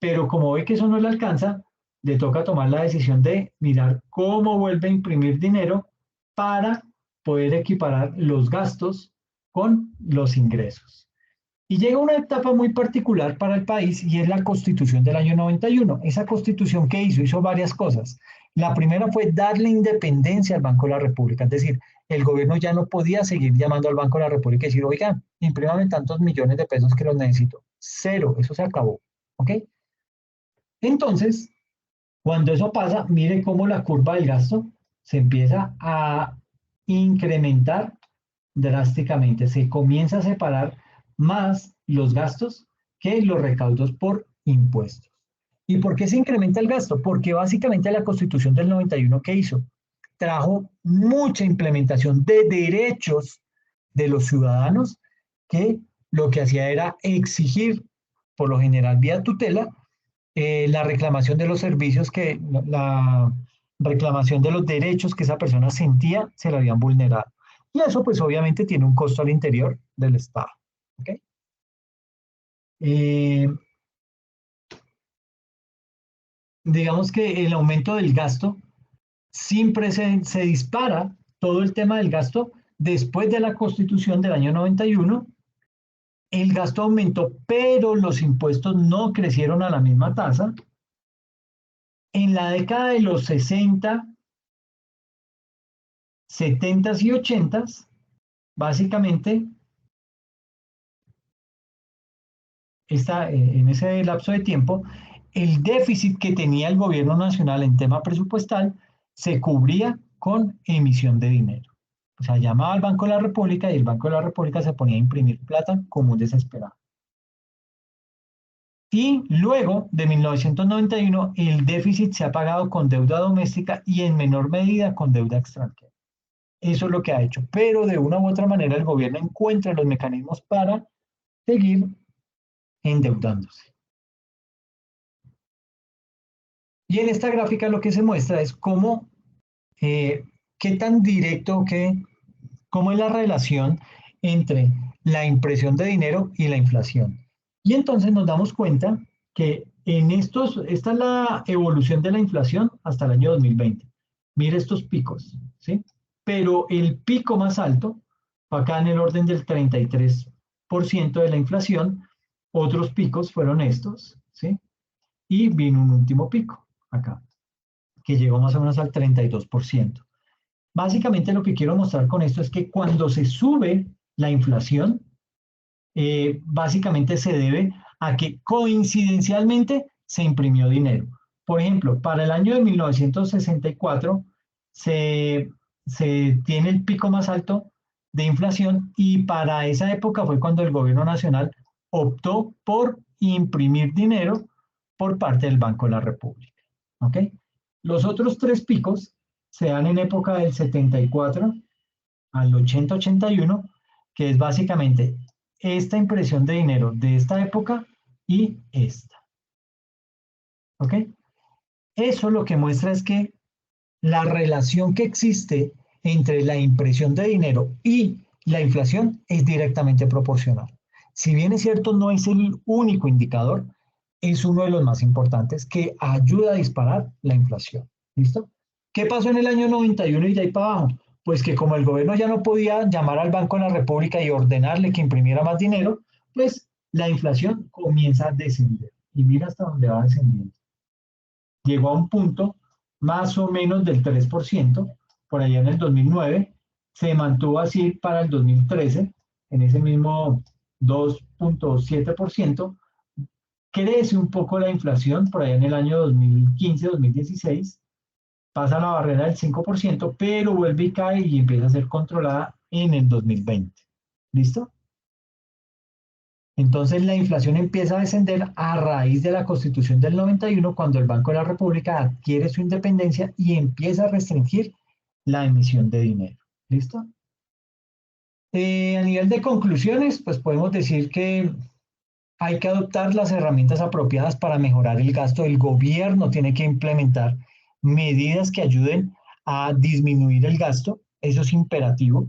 Pero como ve que eso no le alcanza, le toca tomar la decisión de mirar cómo vuelve a imprimir dinero para poder equiparar los gastos con los ingresos. Y llega una etapa muy particular para el país, y es la Constitución del año 91. Esa Constitución, ¿qué hizo? Hizo varias cosas. La primera fue darle independencia al Banco de la República, es decir, el gobierno ya no podía seguir llamando al Banco de la República y decir: oiga, imprímame tantos millones de pesos que los necesito. Cero, eso se acabó. ¿Ok? Entonces, Cuando eso pasa, mire cómo la curva del gasto se empieza a incrementar drásticamente. Se comienza a separar más los gastos que los recaudos por impuestos. ¿Y por qué se incrementa el gasto? Porque básicamente la Constitución del 91, ¿qué hizo? Trajo mucha implementación de derechos de los ciudadanos que lo que hacía era exigir, por lo general vía tutela, la reclamación de los servicios la reclamación de los derechos que esa persona sentía se le habían vulnerado. Y eso pues obviamente tiene un costo al interior del Estado. ¿Okay? Digamos que el aumento del gasto siempre se dispara todo el tema del gasto después de la Constitución del año 91. El gasto aumentó, pero los impuestos no crecieron a la misma tasa. En la década de los 60, 70 y 80, básicamente, en ese lapso de tiempo, el déficit que tenía el gobierno nacional en tema presupuestal se cubría con emisión de dinero. O sea, llamaba al Banco de la República y el Banco de la República se ponía a imprimir plata como un desesperado. Y luego de 1991, el déficit se ha pagado con deuda doméstica y en menor medida con deuda extranjera. Eso es lo que ha hecho. Pero de una u otra manera el gobierno encuentra los mecanismos para seguir endeudándose. Y en esta gráfica lo que se muestra es cómo, qué tan directo, cómo es la relación entre la impresión de dinero y la inflación. Y entonces nos damos cuenta que esta es la evolución de la inflación hasta el año 2020. Mire estos picos, ¿sí? Pero el pico más alto fue acá en el orden del 33% de la inflación. Otros picos fueron estos, ¿sí? Y vino un último pico acá, que llegó más o menos al 32%. Básicamente lo que quiero mostrar con esto es que cuando se sube la inflación, básicamente se debe a que coincidencialmente se imprimió dinero. Por ejemplo, para el año de 1964 se tiene el pico más alto de inflación y para esa época fue cuando el gobierno nacional optó por imprimir dinero por parte del Banco de la República. ¿Ok? Los otros tres picos se dan en época del 74 al 80-81, que es básicamente esta impresión de dinero de esta época y esta. ¿Ok? Eso lo que muestra es que la relación que existe entre la impresión de dinero y la inflación es directamente proporcional. Si bien es cierto, no es el único indicador, es uno de los más importantes que ayuda a disparar la inflación. ¿Listo? ¿Qué pasó en el año 91 y de ahí para abajo? Pues que como el gobierno ya no podía llamar al Banco de la República y ordenarle que imprimiera más dinero, pues la inflación comienza a descender. Y mira hasta dónde va descendiendo. Llegó a un punto más o menos del 3%, por allá en el 2009, se mantuvo así para el 2013, en ese mismo 2.7%, crece un poco la inflación por allá en el año 2015-2016, pasa la barrera del 5%, pero vuelve y cae y empieza a ser controlada en el 2020. ¿Listo? Entonces la inflación empieza a descender a raíz de la Constitución del 91, cuando el Banco de la República adquiere su independencia y empieza a restringir la emisión de dinero. ¿Listo? A nivel de conclusiones, pues podemos decir que hay que adoptar las herramientas apropiadas para mejorar el gasto. El gobierno tiene que implementar medidas que ayuden a disminuir el gasto. Eso es imperativo.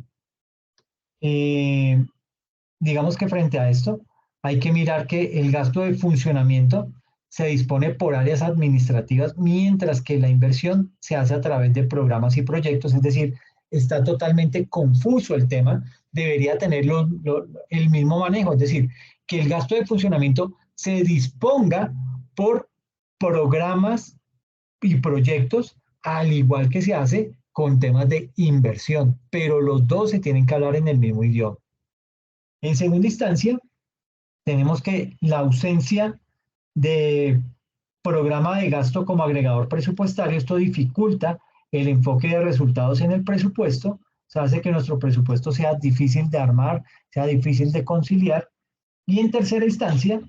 Digamos que frente a esto, hay que mirar que el gasto de funcionamiento se dispone por áreas administrativas, mientras que la inversión se hace a través de programas y proyectos, es decir, está totalmente confuso el tema, debería tener el mismo manejo, es decir, que el gasto de funcionamiento se disponga por programas y proyectos, al igual que se hace con temas de inversión, pero los dos se tienen que hablar en el mismo idioma. En segunda instancia, tenemos que la ausencia de programa de gasto como agregador presupuestario, esto dificulta el enfoque de resultados en el presupuesto, o sea, hace que nuestro presupuesto sea difícil de armar, sea difícil de conciliar. Y en tercera instancia,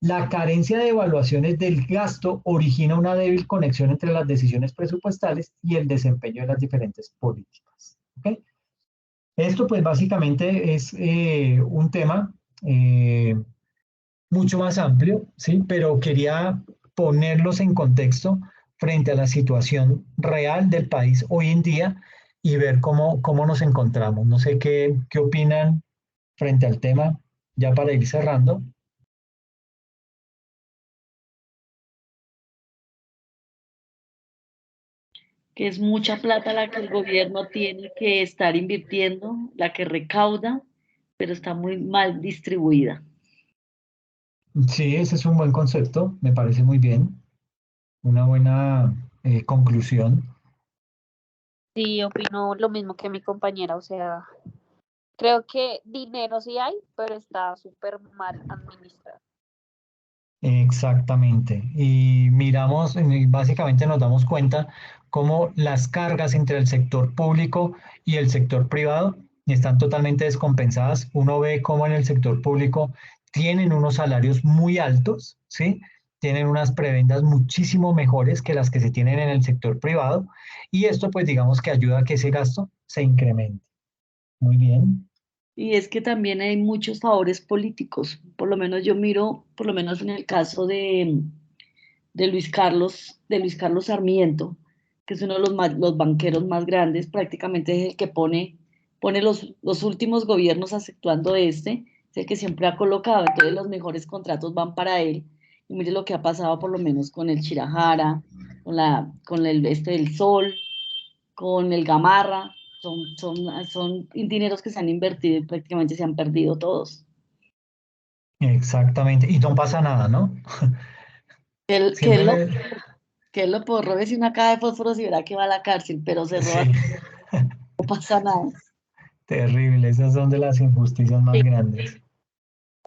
la carencia de evaluaciones del gasto origina una débil conexión entre las decisiones presupuestales y el desempeño de las diferentes políticas. ¿Okay? Esto pues básicamente es un tema mucho más amplio, ¿sí? Pero quería ponerlos en contexto frente a la situación real del país hoy en día y ver cómo nos encontramos. No sé qué opinan frente al tema, ya para ir cerrando. Que es mucha plata la que el gobierno tiene que estar invirtiendo, la que recauda, pero está muy mal distribuida. Sí, ese es un buen concepto, me parece muy bien, una buena conclusión. Sí, opino lo mismo que mi compañera, o sea, creo que dinero sí hay, pero está súper mal administrado. Exactamente. Y miramos, y básicamente nos damos cuenta cómo las cargas entre el sector público y el sector privado están totalmente descompensadas. Uno ve cómo en el sector público tienen unos salarios muy altos, ¿sí? Tienen unas prebendas muchísimo mejores que las que se tienen en el sector privado. Y esto, pues, digamos que ayuda a que ese gasto se incremente. Muy bien. Y es que también hay muchos favores políticos. Por lo menos yo miro, por lo menos en el caso de Luis Carlos Sarmiento, que es uno de los banqueros más grandes, prácticamente es el que pone los últimos gobiernos aceptando este, es el que siempre ha colocado, entonces los mejores contratos van para él. Y mire lo que ha pasado por lo menos con el Chirajara, con el del Sol, con el Gamarra, son dineros que se han invertido y prácticamente se han perdido todos. Exactamente. Y no pasa nada, ¿no? Que él, que Siempre él lo, le... que él lo puede robarse una caja de fósforos y verá que va a la cárcel, pero se roba, Sí. no pasa nada. Terrible, esas son de las injusticias más Sí, grandes.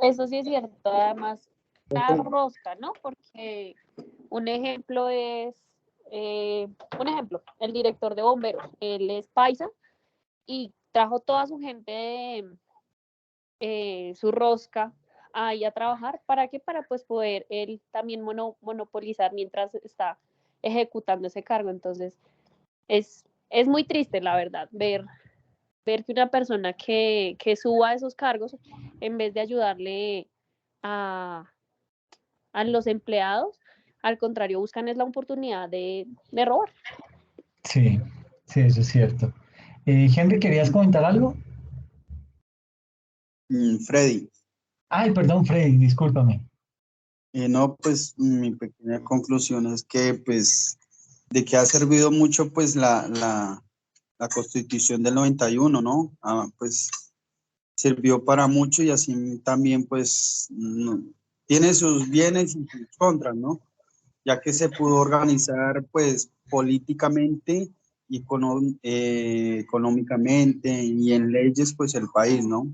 eso sí es cierto, además, la rosca, ¿no? Porque un ejemplo es, un ejemplo, el director de bomberos, él es paisa y trajo toda su gente de su rosca ahí a trabajar. ¿Para qué? Para pues poder él también monopolizar mientras está ejecutando ese cargo. Entonces, es muy triste, la verdad, ver que una persona que suba esos cargos, en vez de ayudarle a, a los empleados, al contrario, buscan es la oportunidad de robar. Sí, sí, eso es cierto. Henry, ¿querías comentar algo? Freddy, Ay, perdón, Freddy, discúlpame. no, pues mi pequeña conclusión es que pues de que ha servido mucho pues la Constitución del 91, ¿no? Pues sirvió para mucho y así también pues tiene sus bienes y sus contras, ¿no? Ya que se pudo organizar pues políticamente y económicamente y en leyes pues el país, ¿no?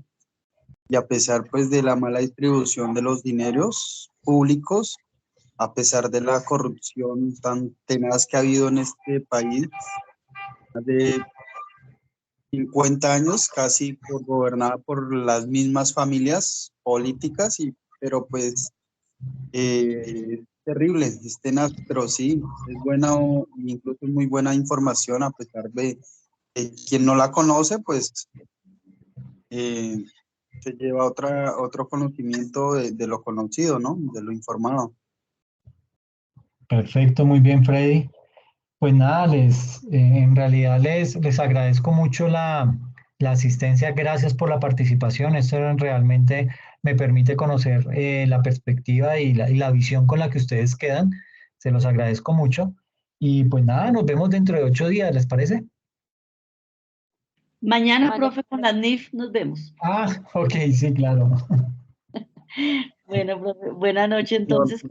Y a pesar pues de la mala distribución de los dineros públicos, a pesar de la corrupción tan tenaz que ha habido en este país, más de 50 años casi gobernada por las mismas familias políticas, pero pues terrible, es tenaz, pero sí, es buena, incluso es muy buena información a pesar de quien no la conoce, pues eh, se lleva otro conocimiento de lo conocido, ¿no? De lo informado. Perfecto, muy bien, Freddy. Pues nada, en realidad les agradezco mucho la asistencia. Gracias por la participación. Esto realmente me permite conocer la perspectiva y la visión con la que ustedes quedan. Se los agradezco mucho. Y pues nada, nos vemos dentro de 8 días, ¿les parece? Mañana, profe, con la NIF nos vemos. Ah, ok, sí, claro. Bueno, profe, buena noche No, entonces.